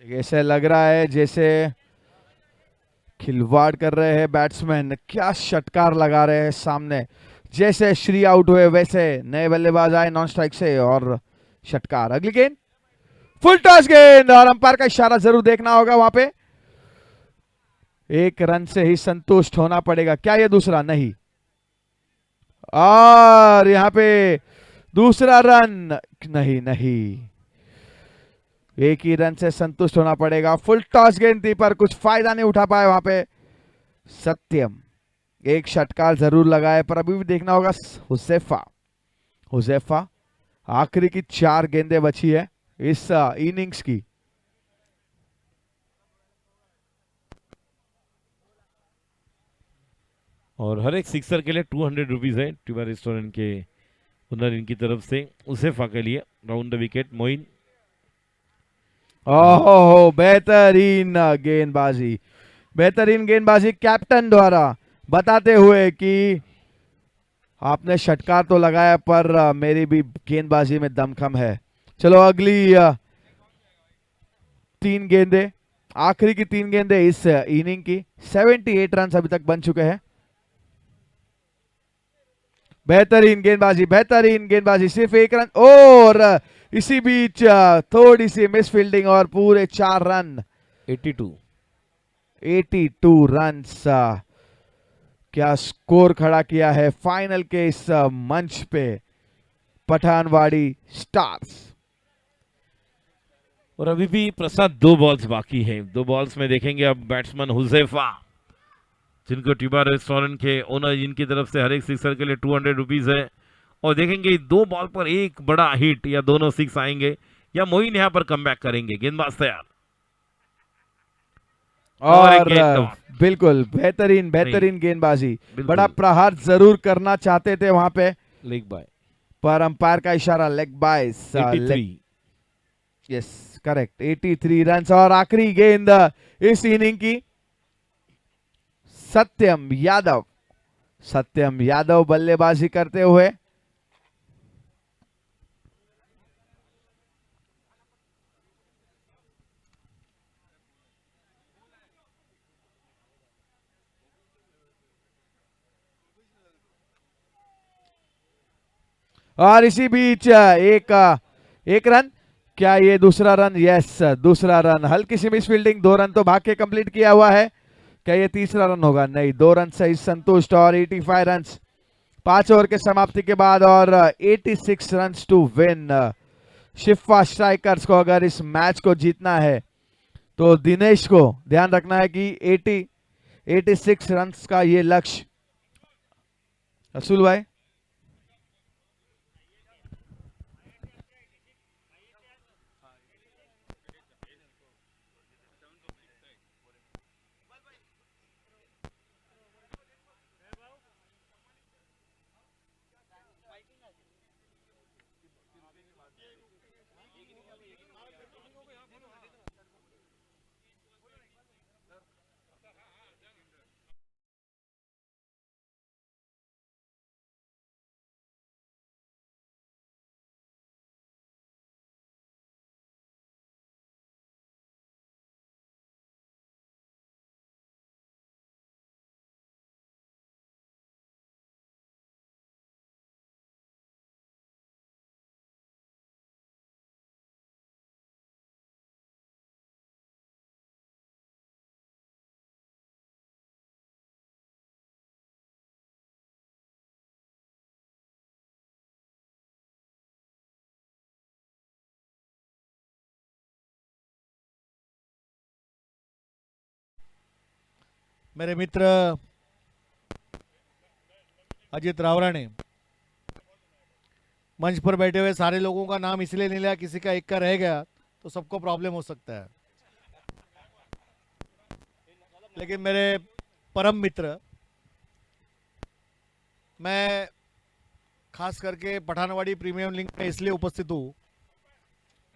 ऐसे लग रहा है जैसे खिलवाड़ कर रहे हैं बैट्समैन, क्या षटकार लगा रहे हैं सामने। जैसे श्री आउट हुए वैसे नए बल्लेबाज आए नॉन स्ट्राइक से और षटकार। अगली गेंद फुल टॉस गेंद और अंपायर का इशारा जरूर देखना होगा वहां पे। एक रन से ही संतुष्ट होना पड़ेगा। क्या ये दूसरा? नहीं। और यहां पे दूसरा रन नहीं, नहीं, एक ही रन से संतुष्ट होना पड़ेगा। फुल टॉस गेंद थी पर कुछ फायदा नहीं उठा पाए वहां पे सत्यम। एक षटकार जरूर लगाए पर अभी भी देखना होगा हुजैफा आखिरी की 4 गेंदें बची है इस इनिंग्स की। और हर एक सिक्सर के लिए 200 रुपीज है ट्यूबा रेस्टोरेंट के ओनर इनकी तरफ से उसेफा के लिए। Round the wicket Moin. ओहो, बेहतरीन गेंदबाजी, बेहतरीन गेंदबाजी कैप्टन द्वारा बताते हुए कि आपने षटकार तो लगाया पर मेरी भी गेंदबाजी में दमखम है। चलो अगली 3 गेंदें, आखिरी की 3 गेंदें इस इनिंग की। 78 रन अभी तक बन चुके हैं। बेहतरीन गेंदबाजी, बेहतरीन गेंदबाजी, सिर्फ 1 रन और इसी बीच थोड़ी सी मिस फील्डिंग और पूरे 4 रन। 82 रन्स क्या स्कोर खड़ा किया है फाइनल के इस मंच पे पठानवाड़ी स्टार्स। और अभी भी प्रसाद 2 बॉल्स बाकी हैं। 2 बॉल्स में देखेंगे अब बैट्समैन हुजैफा जिनको ट्यूबा रेस्टोरेंट के ओनर जिनकी तरफ से हर एक सिक्सर के लिए 200 रुपीज है। और देखेंगे 2 बॉल पर एक बड़ा हिट या दोनों 6 आएंगे या मोइन यहां पर कमबैक करेंगे। गेंदबाज तैयार और एक गेंद बिल्कुल बेहतरीन बेहतरीन गेंदबाजी, बड़ा प्रहार जरूर करना चाहते थे वहां पे लेग बाय पर अंपायर का इशारा leg bye. 83। Yes correct, 83 run. और आखिरी गेंद इस इनिंग की सत्यम यादव बल्लेबाजी करते हुए। और इसी बीच एक रन। क्या ये दूसरा रन? यस दूसरा रन। हल्की सी मिस फील्डिंग, 2 रन तो भाग के कंप्लीट किया हुआ है। क्या ये तीसरा रन होगा? नहीं, 2 रन से ही संतुष्ट। और 85 रन 5 ओवर के समाप्ति के बाद और 86 run to win. Shifa strikers को अगर इस मैच को जीतना है तो दिनेश को ध्यान रखना है कि 86 रन का ये लक्ष्य। असूल भाई मेरे मित्र अजित रावराणे, मंच पर बैठे हुए सारे लोगों का नाम इसलिए नहीं लिया, किसी का एक का रह गया तो सबको प्रॉब्लम हो सकता है। लेकिन मेरे परम मित्र, मैं खास करके पठानवाड़ी प्रीमियर लीग में इसलिए उपस्थित हूँ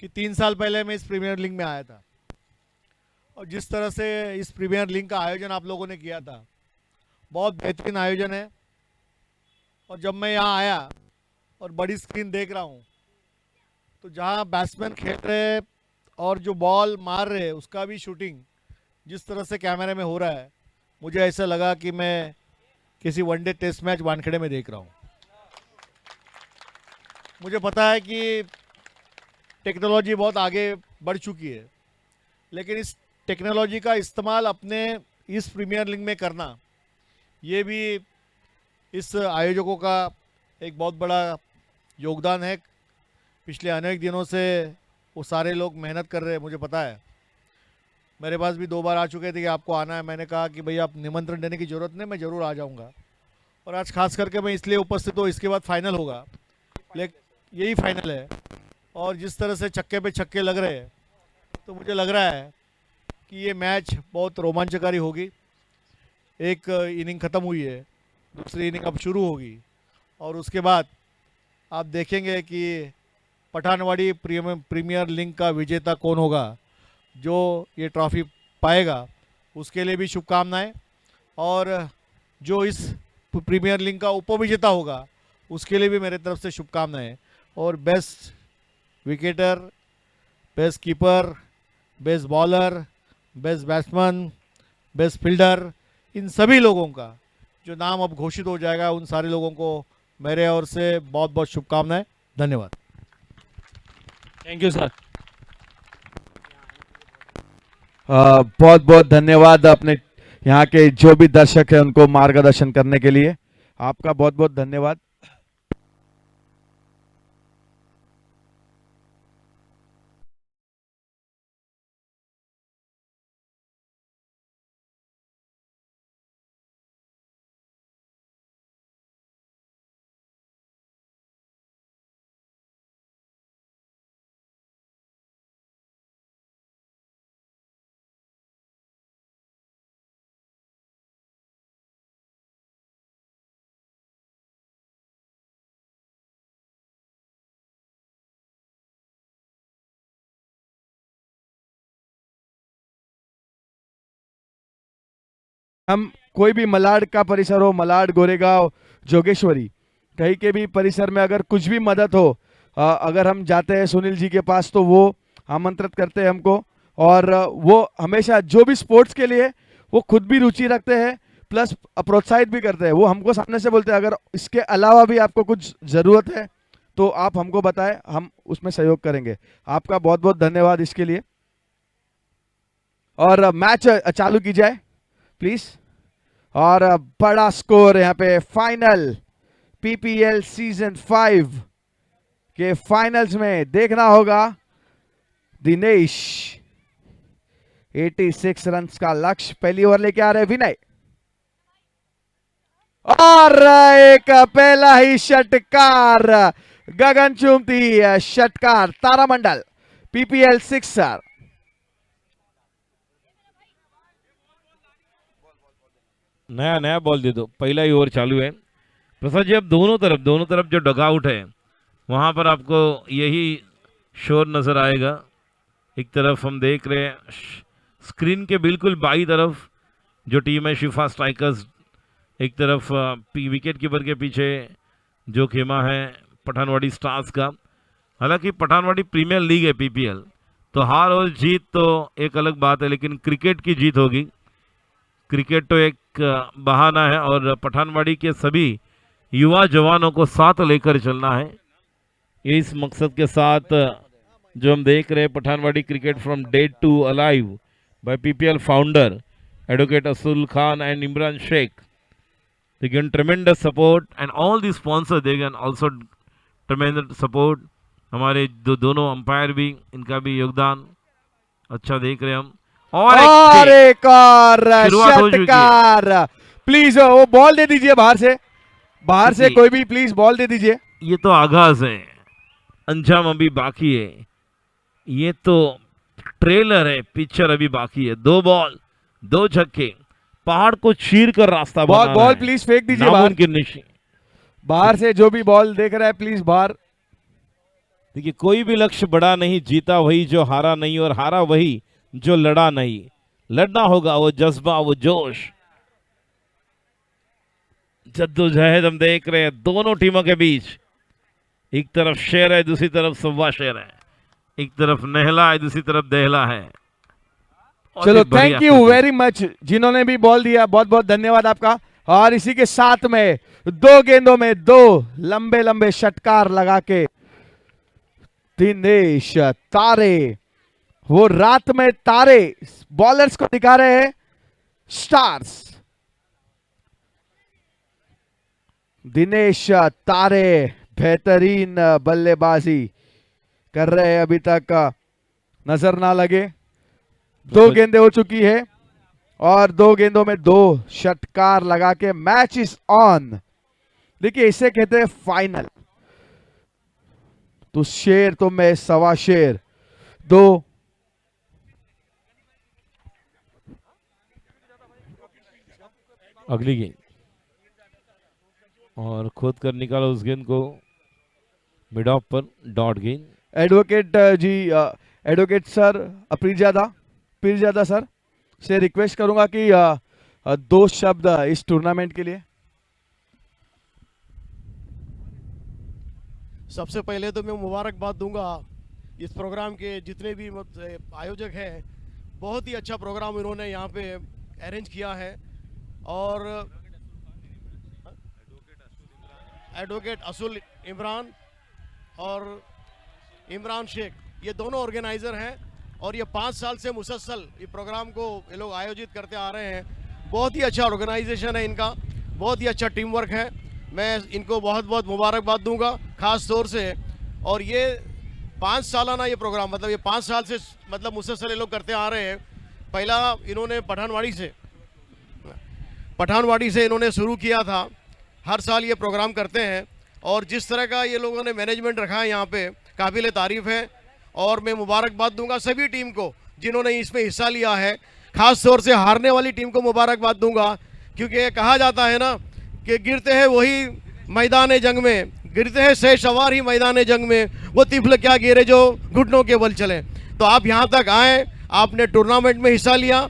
कि 3 साल पहले मैं इस प्रीमियर लीग में आया था और जिस तरह से इस प्रीमियर लीग का आयोजन आप लोगों ने किया था, बहुत बेहतरीन आयोजन है। और जब मैं यहाँ आया और बड़ी स्क्रीन देख रहा हूँ तो जहाँ बैट्समैन खेल रहे और जो बॉल मार रहे हैं उसका भी शूटिंग जिस तरह से कैमरे में हो रहा है, मुझे ऐसा लगा कि मैं किसी वनडे टेस्ट मैच वानखेड़े में देख रहा हूँ। मुझे पता है कि टेक्नोलॉजी बहुत आगे बढ़ चुकी है, लेकिन इस टेक्नोलॉजी का इस्तेमाल अपने इस प्रीमियर लीग में करना, ये भी इस आयोजकों का एक बहुत बड़ा योगदान है। पिछले अनेक दिनों से वो सारे लोग मेहनत कर रहे हैं, मुझे पता है। मेरे पास भी 2 बार आ चुके थे कि आपको आना है, मैंने कहा कि भैया आप निमंत्रण देने की ज़रूरत नहीं, मैं ज़रूर आ जाऊंगा। और आज खास करके मैं इसलिए उपस्थित हूँ, इसके बाद फाइनल होगा, लेकिन यही फाइनल है। और जिस तरह से छक्के पे छक्के लग रहे हैं, तो मुझे लग रहा है कि ये मैच बहुत रोमांचकारी होगी। एक इनिंग ख़त्म हुई है, दूसरी इनिंग अब शुरू होगी, और उसके बाद आप देखेंगे कि पठानवाड़ी प्रीमियर लीग का विजेता कौन होगा, जो ये ट्रॉफी पाएगा, उसके लिए भी शुभकामनाएं। और जो इस प्रीमियर लीग का उपविजेता होगा, उसके लिए भी मेरे तरफ से शुभकामनाएं। और बेस्ट विकेटर, best keeper, best bowler, best batsman, best fielder, इन सभी लोगों का जो नाम अब घोषित हो जाएगा, उन सारे लोगों को मेरे ओर से बहुत बहुत शुभकामनाएं। धन्यवाद। Thank you sir. बहुत बहुत धन्यवाद अपने यहाँ के जो भी दर्शक हैं उनको मार्गदर्शन करने के लिए। आपका बहुत बहुत धन्यवाद। हम कोई भी मलाड का परिसर हो, मलाड, गोरेगांव, जोगेश्वरी, कहीं के भी परिसर में अगर कुछ भी मदद हो, अगर हम जाते हैं सुनील जी के पास तो वो आमंत्रित करते हैं हमको। और वो हमेशा जो भी स्पोर्ट्स के लिए वो खुद भी रुचि रखते हैं, प्लस प्रोत्साहित भी करते हैं। वो हमको सामने से बोलते हैं अगर इसके अलावा भी आपको कुछ ज़रूरत है तो आप हमको बताएं, हम उसमें सहयोग करेंगे। आपका बहुत बहुत धन्यवाद इसके लिए। और मैच चालू की जाए प्लीज। और बड़ा स्कोर यहाँ पे फाइनल पीपीएल सीजन 5 के फाइनल्स में देखना होगा। दिनेश 86 रन्स का लक्ष्य, पहली ओवर लेके आ रहे विनय, और एक पहला ही षटकार, गगन चुंबती षटकार, तारामंडल पीपीएल 6 नया नया बॉल दे दो, पहला ही ओवर चालू है। प्रसाद जी अब दोनों तरफ जो डगआउट है वहां पर आपको यही शोर नजर आएगा। एक तरफ हम देख रहे हैं स्क्रीन के बिल्कुल बाई तरफ जो टीम है शिफा स्ट्राइकर्स, एक तरफ विकेट कीपर के पीछे जो खेमा है पठानवाड़ी स्टार्स का। हालांकि पठानवाड़ी प्रीमियर लीग है पीपीएल, तो हार और जीत तो एक अलग बात है, लेकिन क्रिकेट की जीत होगी। क्रिकेट तो एक बहाना है और पठानवाड़ी के सभी युवा जवानों को साथ लेकर चलना है। इस मकसद के साथ जो हम देख रहे हैं Pathanwadi cricket from dead to alive by PPL founder advocate Asool Khan and Imran Shaikh, they given tremendous support and all the sponsors they can also tremendous support। हमारे दोनों अंपायर भी, इनका भी योगदान अच्छा देख रहे हैं हम। और एक और शुरुआत हो चुकी है। षटकार, प्लीज वो बॉल दे दीजिए बाहर से कोई भी प्लीज बॉल दे दीजिए। ये तो आगाज है, अंजाम अभी बाकी है, ये तो ट्रेलर है, पिक्चर अभी बाकी है। 2 बॉल 2 छक्के, पहाड़ को चीर कर रास्ता बना बॉल प्लीज फेंक दीजिए बाहर। बाहर से जो भी बॉल देख रहा है प्लीज बाहर। देखिए कोई भी लक्ष्य बड़ा नहीं, जीता वही जो हारा नहीं, और हारा वही जो लड़ा नहीं। लड़ना होगा वो जज्बा, वो जोश, जद्दोजहद हम देख रहे हैं दोनों टीमों के बीच। एक तरफ शेर है, दूसरी तरफ 1.25 शेर है। एक तरफ नहला है, दूसरी तरफ दहला है। बहुत चलो ही बढ़िया thank you cricket। Very much जिन्होंने भी बॉल दिया, बहुत बहुत धन्यवाद आपका। और इसी के साथ में 2 गेंदों में 2 लंबे लंबे षटकार लगा के दिनेश तारे, वो रात में तारे बॉलर्स को दिखा रहे हैं स्टार्स। दिनेश तारे बेहतरीन बल्लेबाजी कर रहे हैं, अभी तक नजर ना लगे। 2 गेंदें हो चुकी है और 2 गेंदों में 2 षटकार लगा के मैच इज ऑन। देखिए इसे कहते हैं फाइनल। तो शेर तो मैं सवा शेर 2 अगली गेंद और खोद कर निकाला उस गेंद को मिड ऑफ पर, डॉट गेंद। एडवोकेट जी, एडवोकेट सर पीरजादा सर से रिक्वेस्ट करूंगा कि 2 शब्द इस टूर्नामेंट के लिए। सबसे पहले तो मैं मुबारकबाद दूंगा इस प्रोग्राम के जितने भी आयोजक हैं। बहुत ही अच्छा प्रोग्राम इन्होंने यहाँ पे अरेंज किया है। और एडवोकेट असुल इमरान और इमरान शेख, ये दोनों ऑर्गेनाइजर हैं और ये 5 साल से मुसलसल ये प्रोग्राम को ये लोग आयोजित करते आ रहे हैं। बहुत ही अच्छा ऑर्गेनाइजेशन है इनका, बहुत ही अच्छा टीम वर्क है। मैं इनको बहुत बहुत मुबारकबाद दूंगा ख़ास तौर से। और ये 5 सालाना ये प्रोग्राम, मतलब ये 5 साल से मतलब मुसलसल ये लोग करते आ रहे हैं। पहला इन्होंने पठानवाड़ी से इन्होंने शुरू किया था। हर साल ये प्रोग्राम करते हैं और जिस तरह का ये लोगों ने मैनेजमेंट रखा है यहाँ पे, काबिल तारीफ़ है। और मैं मुबारकबाद दूंगा सभी टीम को जिन्होंने इसमें हिस्सा लिया है। ख़ास तौर से हारने वाली टीम को मुबारकबाद दूंगा, क्योंकि कहा जाता है ना कि गिरते हैं वही मैदान जंग में, गिरते हैं से सवार ही मैदान जंग में, वो तिफल क्या गिरे जो घुटनों के बल चले। तो आप यहाँ तक आए, आपने टूर्नामेंट में हिस्सा लिया,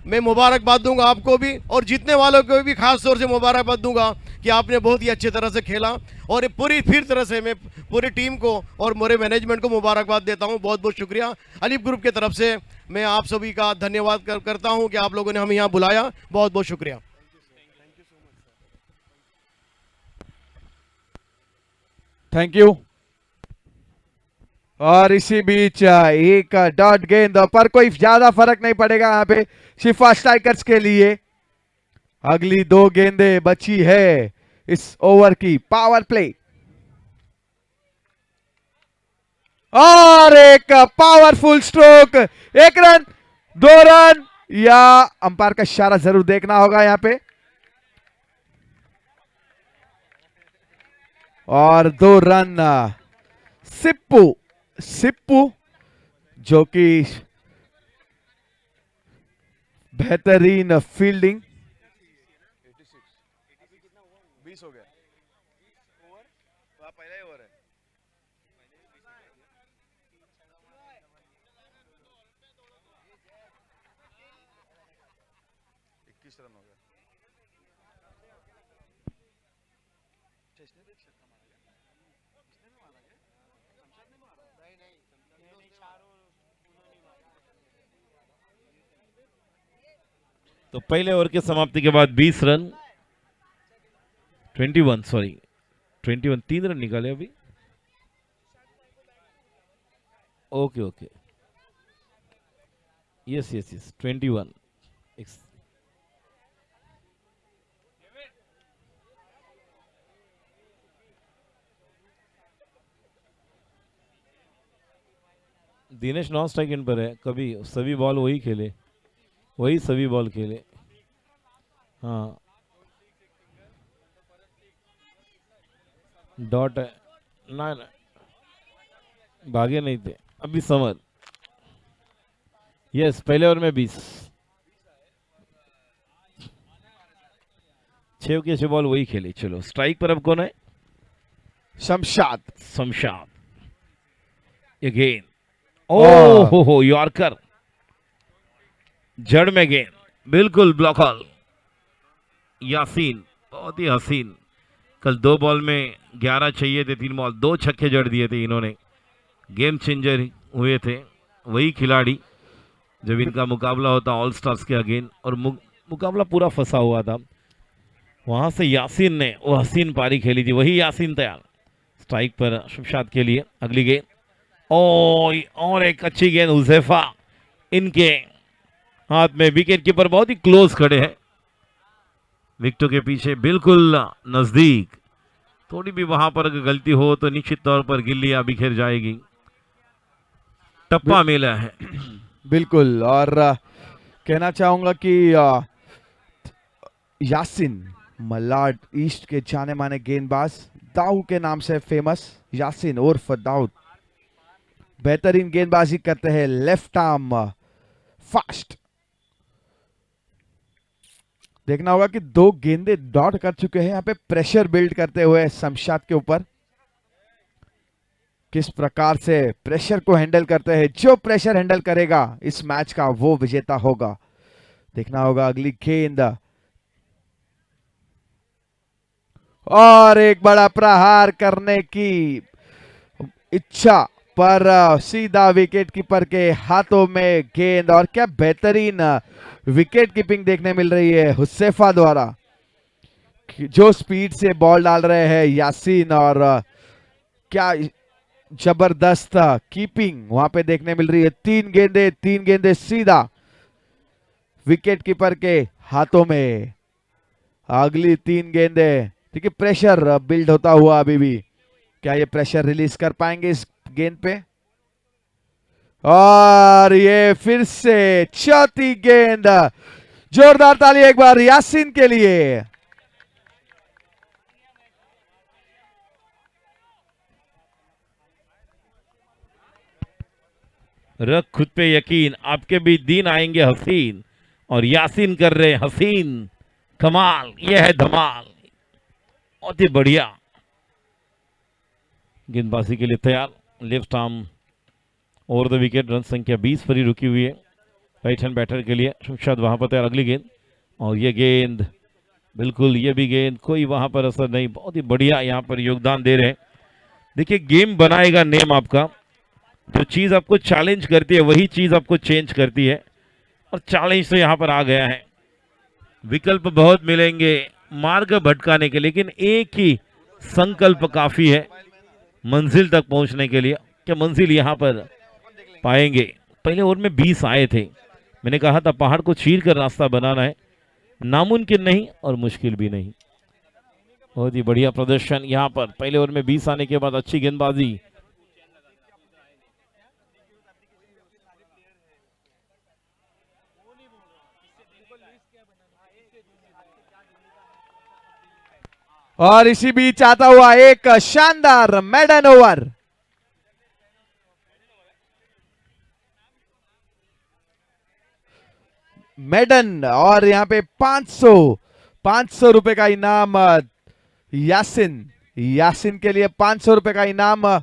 मैं मुबारकबाद दूंगा आपको भी और जीतने वालों को भी खास तौर से मुबारकबाद दूंगा कि आपने बहुत ही अच्छी तरह से खेला। और फिर तरह से मैं पूरी टीम को और मेरे मैनेजमेंट को मुबारकबाद देता हूं। बहुत बहुत शुक्रिया। अलीफ ग्रुप की तरफ से मैं आप सभी का धन्यवाद करता हूं कि आप लोगों ने हमें यहाँ बुलाया। बहुत बहुत शुक्रिया। Thank you. और इसी बीच एक डॉट गेंद पर कोई ज्यादा फर्क नहीं पड़ेगा यहाँ पे शिफा स्ट्राइकर्स के लिए। अगली 2 गेंदें बची है इस ओवर की पावर प्ले और एक पावरफुल स्ट्रोक, 1 रन 2 रन, या अंपायर का इशारा जरूर देखना होगा यहाँ पे। और 2 रन सिप्पू जो कि बेहतरीन फील्डिंग। 20 हो गया ओवर, तो पहला ही ओवर है। रन हो गया। तो पहले ओवर के समाप्ति के बाद 20 रन 21 3 रन निकाले अभी। Okay yes 21। Dinesh non strike in पर है, कभी सभी बॉल वही खेले, वही सभी बॉल खेले। हाँ डॉट है ना, भागे नहीं थे अभी समर। यस पहले ओवर में 20, 6 के 6 बॉल वही खेले। चलो स्ट्राइक पर अब कौन है? शमशाद अगेन। ओहो यॉर्कर, जड़ में गेंद, बिल्कुल ब्लॉकल। यासीन बहुत ही हसीन। कल 2 बॉल में 11 चाहिए थे, 3 बॉल 2 छक्के जड़ दिए थे इन्होंने। गेम चेंजर हुए थे वही खिलाड़ी जब इनका मुकाबला होता ऑल स्टार्स के अगेन, और मुकाबला पूरा फंसा हुआ था। वहां से यासीन ने वो हसीन पारी खेली थी, वही यासीन तैयार स्ट्राइक पर शमशाद के लिए। अगली गेंद और एक अच्छी गेंद हुज़ैफा इनके हाथ में। विकेट कीपर बहुत ही क्लोज खड़े हैं, विकेटों के पीछे बिल्कुल नजदीक। थोड़ी भी वहां पर अगर गलती हो तो निश्चित तौर पर गिल्लियां बिखर जाएगी। टप्पा मेला है। बिल्कुल। और कहना चाहूंगा कि यासिन मलाड ईस्ट के जाने माने गेंदबाज, दाऊ के नाम से फेमस यासिन उर्फ दाऊद, बेहतरीन गेंदबाजी करते हैं, लेफ्ट आर्म फास्ट। देखना होगा कि 2 गेंदे डॉट कर चुके हैं, यहाँ पे प्रेशर बिल्ड करते हुए शमशाद के ऊपर। किस प्रकार से प्रेशर को हैंडल करते हैं, जो प्रेशर हैंडल करेगा इस मैच का वो विजेता होगा। देखना होगा अगली गेंद, और एक बड़ा प्रहार करने की इच्छा पर सीधा विकेट कीपर के हाथों में गेंद। और क्या बेहतरीन विकेट कीपिंग देखने मिल रही है हुसैफा द्वारा, जो स्पीड से बॉल डाल रहे हैं यासीन, और क्या जबरदस्त कीपिंग वहां पे देखने मिल रही है। 3 गेंदे सीधा विकेट कीपर के हाथों में। अगली 3 गेंदे, देखिए प्रेशर बिल्ड होता हुआ अभी भी, क्या ये प्रेशर रिलीज कर पाएंगे इस गेंद पे? और ये फिर से चौथी गेंद, जोरदार ताली एक बार यासीन के लिए। रख खुद पे यकीन, आपके भी दिन आएंगे हसीन, और यासीन कर रहे हसीन कमाल। यह है धमाल, बहुत ही बढ़िया गेंदबाजी के लिए तैयार। Left arm over the wicket, run संख्या 20 पर ही रुकी हुई है राइट हैंड बैटर के लिए। शमशाद वहां पर तैयार। अगली गेंद, और ये गेंद बिल्कुल, ये भी गेंद कोई वहां पर असर नहीं। बहुत ही बढ़िया यहाँ पर योगदान दे रहे हैं। देखिए गेम बनाएगा नेम आपका, जो चीज आपको चैलेंज करती है वही चीज आपको चेंज करती है, और चैलेंज तो यहाँ पर आ गया है। विकल्प बहुत मिलेंगे मार्ग भटकाने के, लेकिन एक ही संकल्प काफी है मंजिल तक पहुंचने के लिए। क्या मंजिल यहाँ पर पाएंगे? पहले ओवर में 20 आए थे, मैंने कहा था पहाड़ को चीर कर रास्ता बनाना है, नामुमकिन नहीं और मुश्किल भी नहीं। बहुत ही बढ़िया प्रदर्शन यहाँ पर। पहले ओवर में 20 आने के बाद अच्छी गेंदबाजी। और इसी बीच आता हुआ एक शानदार मेडन ओवर। मेडन, और यहां पे 500 रुपए का इनाम यासिन के लिए 500 रुपए का इनाम।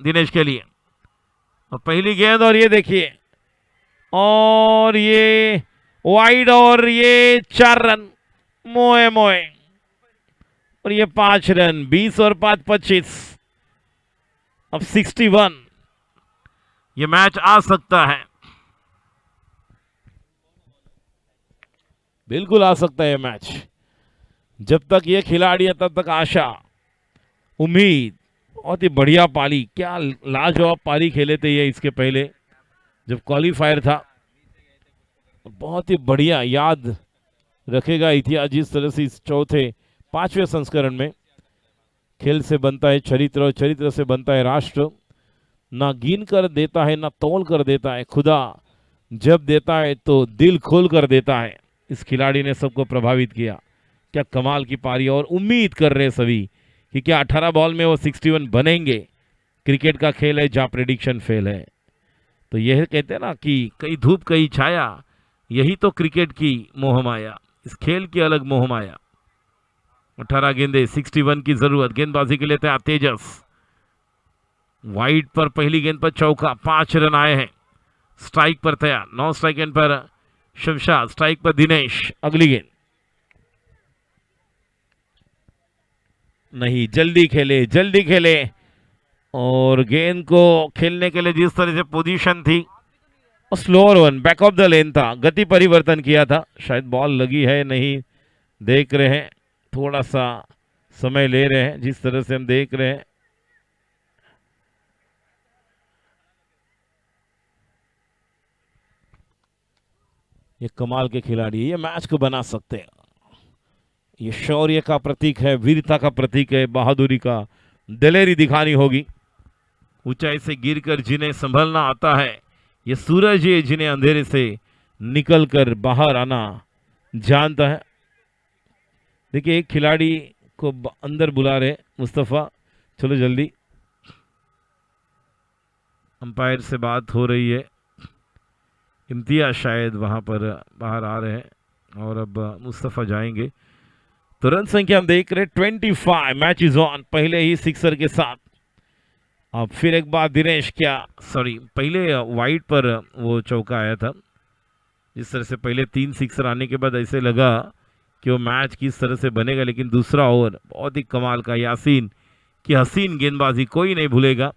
दिनेश के लिए और पहली गेंद, और ये देखिए, और ये वाइड, और ये 4 रन। मोए मोए और ये 5 रन, 20 और 5 25, अब 61। ये मैच आ सकता है, बिल्कुल आ सकता है ये मैच। जब तक ये खिलाड़ी है तब तक आशा, उम्मीद। बहुत ही बढ़िया पारी, क्या लाजवाब पारी खेले थे ये इसके पहले जब क्वालिफायर था। बहुत ही बढ़िया, याद रखेगा इतिहास जिस तरह से इस चौथे 5वें संस्करण में खेल से बनता है चरित्र और चरित्र से बनता है राष्ट्र। ना गिन कर देता है ना तौल कर देता है, खुदा जब देता है तो दिल खोल कर देता है। इस खिलाड़ी ने सबको प्रभावित किया। क्या कमाल की पारी, और उम्मीद कर रहे सभी कि क्या 18 बॉल में वो 61 बनेंगे। क्रिकेट का खेल है जहाँ प्रेडिक्शन फेल है। तो यह कहते हैं ना कि कई धूप कई छाया, यही तो क्रिकेट की मोहमाया, इस खेल की अलग मोहमाया। 18 गेंदे, 61 की जरूरत। गेंदबाजी के लिए तैयार तेजस, वाइड पर पहली गेंद पर चौका, 5 रन आए हैं। स्ट्राइक पर तैयार, 9 स्ट्राइक एंड पर शमशाद, स्ट्राइक पर दिनेश। अगली गेंद नहीं, जल्दी खेले जल्दी खेले। और गेंद को खेलने के लिए जिस तरह से पोजीशन थी, slower one, back of the lane था, गति परिवर्तन किया था। शायद बॉल लगी है नहीं देख रहे हैं, थोड़ा सा समय ले रहे हैं जिस तरह से हम देख रहे हैं। ये कमाल के खिलाड़ी, ये मैच को बना सकते हैं। ये शौर्य का प्रतीक है, वीरता का प्रतीक है, बहादुरी का, दलेरी दिखानी होगी। ऊंचाई से गिरकर जिन्हें संभलना आता है, ये सूरज है जिन्हें अंधेरे से निकलकर बाहर आना जानता है। देखिए एक खिलाड़ी को अंदर बुला रहे मुस्तफ़ा, चलो जल्दी। अंपायर से बात हो रही है, इम्तियाज शायद वहां पर बाहर आ रहे हैं और अब मुस्तफ़ा जाएंगे। तो रन संख्या हम देख रहे 25, मैच इज ऑन। पहले ही सिक्सर के साथ, अब फिर एक बार दिनेश, पहले वाइड पर वो चौका आया था। जिस तरह से पहले 3 सिक्सर आने के बाद ऐसे लगा कि वो मैच किस तरह से बनेगा, लेकिन दूसरा ओवर बहुत ही कमाल का, यासीन की हसीन गेंदबाजी कोई नहीं भूलेगा।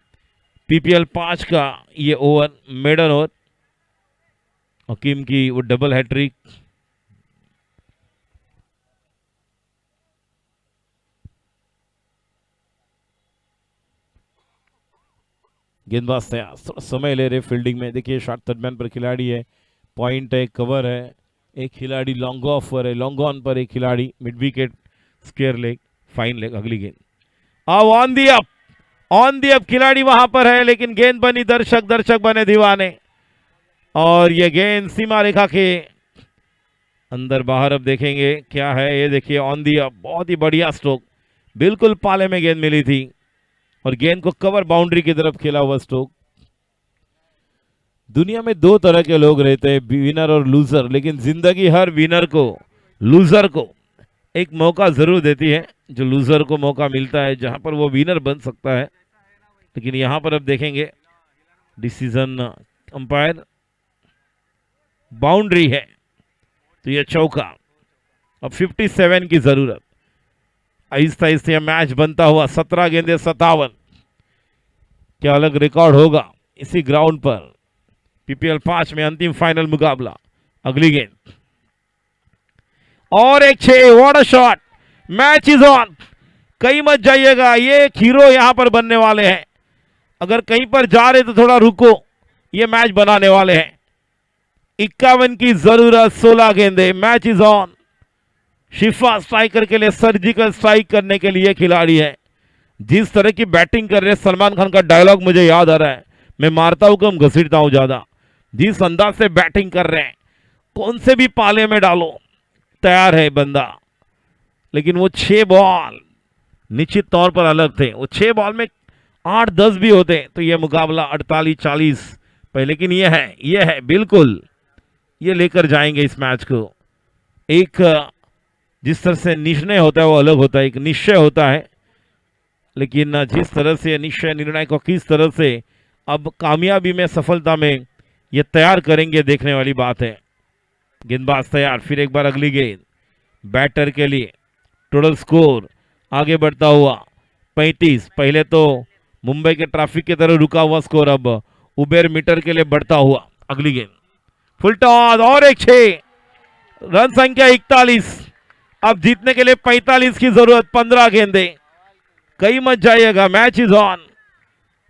पीपीएल 5 का ये ओवर, मेडन ओवर, हकीम की वो डबल हैट्रिक। गेंदबाज तैयार, समय ले रहे फील्डिंग में। देखिए शॉट थर्ड मैन पर खिलाड़ी है, पॉइंट है, कवर है, एक खिलाड़ी लॉन्ग ऑफ पर है, लॉन्ग ऑन पर एक खिलाड़ी, mid wicket, square leg, fine leg. अगली गेंद अब ऑन दी अप खिलाड़ी वहां पर है, लेकिन गेंद बनी दर्शक बने दीवाने। और ये गेंद सीमा रेखा के अंदर बाहर। अब देखेंगे क्या है, ये देखिए ऑन दी अप, बहुत ही बढ़िया स्ट्रोक, बिल्कुल पाले में गेंद मिली थी और गेंद को कवर बाउंड्री की तरफ खेला हुआ स्ट्रोक। दुनिया में 2 तरह के लोग रहते हैं, विनर और लूजर, लेकिन जिंदगी हर विनर को, लूजर को एक मौका जरूर देती है। जो लूजर को मौका मिलता है जहां पर वो विनर बन सकता है। लेकिन यहां पर अब देखेंगे डिसीजन अंपायर, बाउंड्री है तो ये चौका। अब 57 की जरूरत, आहिस्ता आहिस्ता मैच बनता हुआ। 17 गेंदे 57, क्या अलग रिकॉर्ड होगा इसी ग्राउंड पर। पीपीएल 5 में अंतिम फाइनल मुकाबला। अगली गेंद और एक 6, what a shot, match is on. कहीं मत जाइएगा, ये एक हीरो यहां पर बनने वाले हैं। अगर कहीं पर जा रहे तो थोड़ा रुको, ये मैच बनाने वाले हैं। 51 की जरूरत, 16 गेंदे, match is on. Shifa striker के लिए सर्जिकल स्ट्राइक करने के लिए खिलाड़ी है। जिस तरह की बैटिंग कर रहे हैं, सलमान खान का डायलॉग मुझे याद आ रहा है, मैं मारता हूं कम घसीटता हूं ज्यादा। जिस अंदाज से बैटिंग कर रहे हैं, कौन से भी पाले में डालो, तैयार है बंदा। लेकिन वो 6 बॉल निश्चित तौर पर अलग थे। वो 6 बॉल में 8-10 भी होते तो यह मुकाबला 48-40 पे। लेकिन ये है बिल्कुल, ये लेकर जाएंगे इस मैच को। एक जिस तरह से निर्णय होता है वो अलग होता है, एक निश्चय होता है। लेकिन जिस तरह से निश्चय निर्णय को किस तरह से अब कामयाबी में, सफलता में ये तैयार करेंगे, देखने वाली बात है। गेंदबाज तैयार, फिर एक बार अगली गेंद बैटर के लिए। टोटल स्कोर आगे बढ़ता हुआ 35। पहले तो मुंबई के ट्रैफिक की तरह रुका हुआ स्कोर अब उबेर मीटर के लिए बढ़ता हुआ। अगली गेंद फुल टॉस और एक 6, रन संख्या 41। अब जीतने के लिए 45 की जरूरत। 15 गेंदे, कहीं मत जाइएगा, मैच इज ऑन।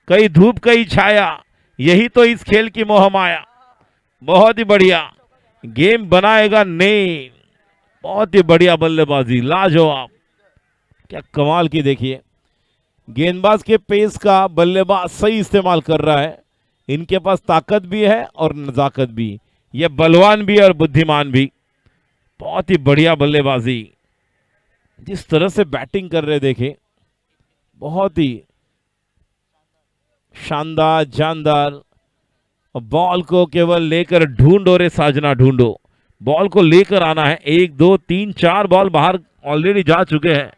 कहीं धूप कहीं छाया, यही तो इस खेल की मोह माया। बहुत ही बढ़िया गेम बनाएगा नहीं, बहुत ही बढ़िया बल्लेबाजी, लाजवाब, क्या कमाल की। देखिए गेंदबाज के पेस का बल्लेबाज सही इस्तेमाल कर रहा है। इनके पास ताकत भी है और नजाकत भी, ये बलवान भी और बुद्धिमान भी। बहुत ही बढ़िया बल्लेबाजी, जिस तरह से बैटिंग कर रहे देखे, बहुत ही शानदार जानदार। बॉल को केवल लेकर ढूंढो रे साजना ढूंढो, बॉल को लेकर आना है। 1 2 3 4 बॉल बाहर ऑलरेडी जा चुके हैं।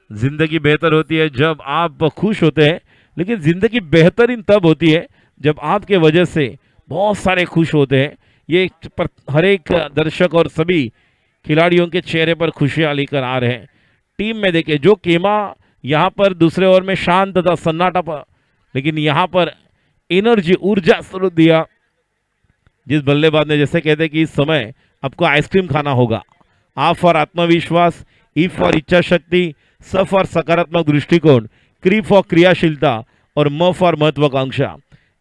जिंदगी बेहतर होती है जब आप खुश होते हैं, लेकिन जिंदगी बेहतरीन तब होती है जब आपके वजह से बहुत सारे खुश होते हैं। ये हर एक दर्शक और सभी खिलाड़ियों के चेहरे पर खुशियां लेकर आ रहे हैं। टीम में देखिए जो केमा यहाँ पर दूसरे ओवर में शांत था, सन्नाटा पर, लेकिन यहाँ पर एनर्जी, ऊर्जा स्रोत दिया। जिस बल्लेबाज ने, जैसे कहते हैं कि इस समय आपको आइसक्रीम खाना होगा। आ फॉर आत्मविश्वास, ई फॉर इच्छा शक्ति, स फॉर सकारात्मक दृष्टिकोण, क्री फॉर क्रियाशीलता और म फॉर महत्वाकांक्षा।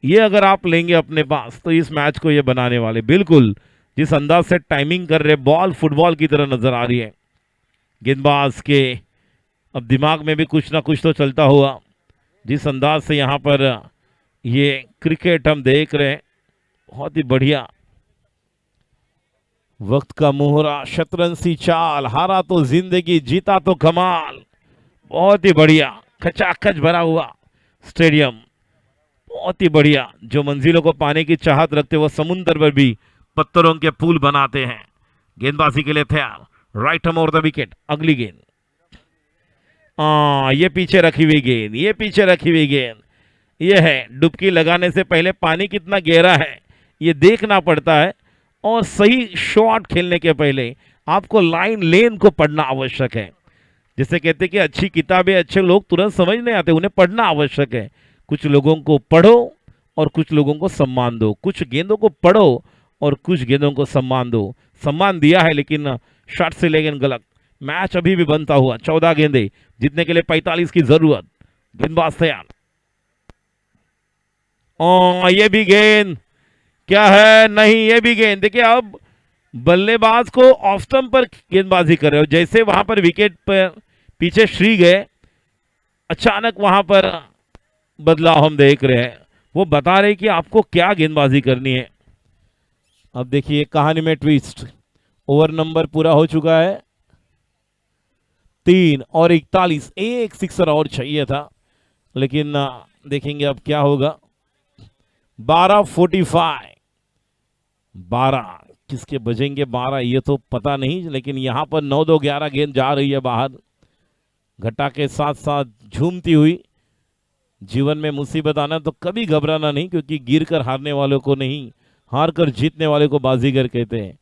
ये अगर आप लेंगे अपने पास तो इस मैच को ये बनाने वाले। बिल्कुल जिस अंदाज से टाइमिंग कर रहे, बॉल फुटबॉल की तरह नजर आ रही है। गेंदबाज के अब दिमाग में भी कुछ ना कुछ तो चलता हुआ, जिस अंदाज से यहाँ पर ये क्रिकेट हम देख रहे हैं, बहुत ही बढ़िया। वक्त का मोहरा, शतरंज सी चाल, हारा तो जिंदगी, जीता तो कमाल। बहुत ही बढ़िया, खचाखच भरा हुआ स्टेडियम, बहुत ही बढ़िया। जो मंजिलों को पाने की चाहत रखते वो समुद्र पर भी पत्थरों के पुल बनाते हैं। गेंदबाजी के लिए तैयार, राइट हम ओवर द विकेट। अगली गेंद, ये पीछे रखी हुई गेंद, ये पीछे रखी हुई गेंद, ये है। डुबकी लगाने से पहले पानी कितना गहरा है ये देखना पड़ता है, और सही शॉट खेलने के पहले आपको लाइन लेन को पढ़ना आवश्यक है। जैसे कहते हैं कि अच्छी किताबें अच्छे लोग तुरंत समझ नहीं आते, उन्हें पढ़ना आवश्यक है। कुछ लोगों को पढ़ो और कुछ लोगों को सम्मान दो, कुछ गेंदों को पढ़ो और कुछ गेंदों को सम्मान दो। सम्मान दिया है लेकिन शॉट से लेकिन गलत। मैच अभी भी बनता हुआ, 14 गेंदे, जीतने के लिए 45 की जरूरत। गेंदबाज तैयार, ये भी गेंद, क्या है, नहीं, ये भी गेंद। देखिए अब बल्लेबाज को ऑफ स्टंप पर गेंदबाजी कर रहे हो, जैसे वहां पर विकेट पर पीछे श्री गए, अचानक वहां पर बदलाव हम देख रहे हैं। वो बता रहे कि आपको क्या गेंदबाजी करनी है। अब देखिए कहानी में ट्विस्ट, ओवर नंबर पूरा हो चुका है 3 और 41, एक सिक्सर और चाहिए था, लेकिन देखेंगे अब क्या होगा। 12:45, 12 किसके बजेंगे 12 ये तो पता नहीं, लेकिन यहां पर 9-2-11 गेंद जा रही है बाहर, घटा के साथ साथ झूमती हुई। जीवन में मुसीबत आना तो कभी घबराना नहीं, क्योंकि गिर कर हारने वालों को नहीं, हार कर जीतने वाले को बाजीगर कहते हैं।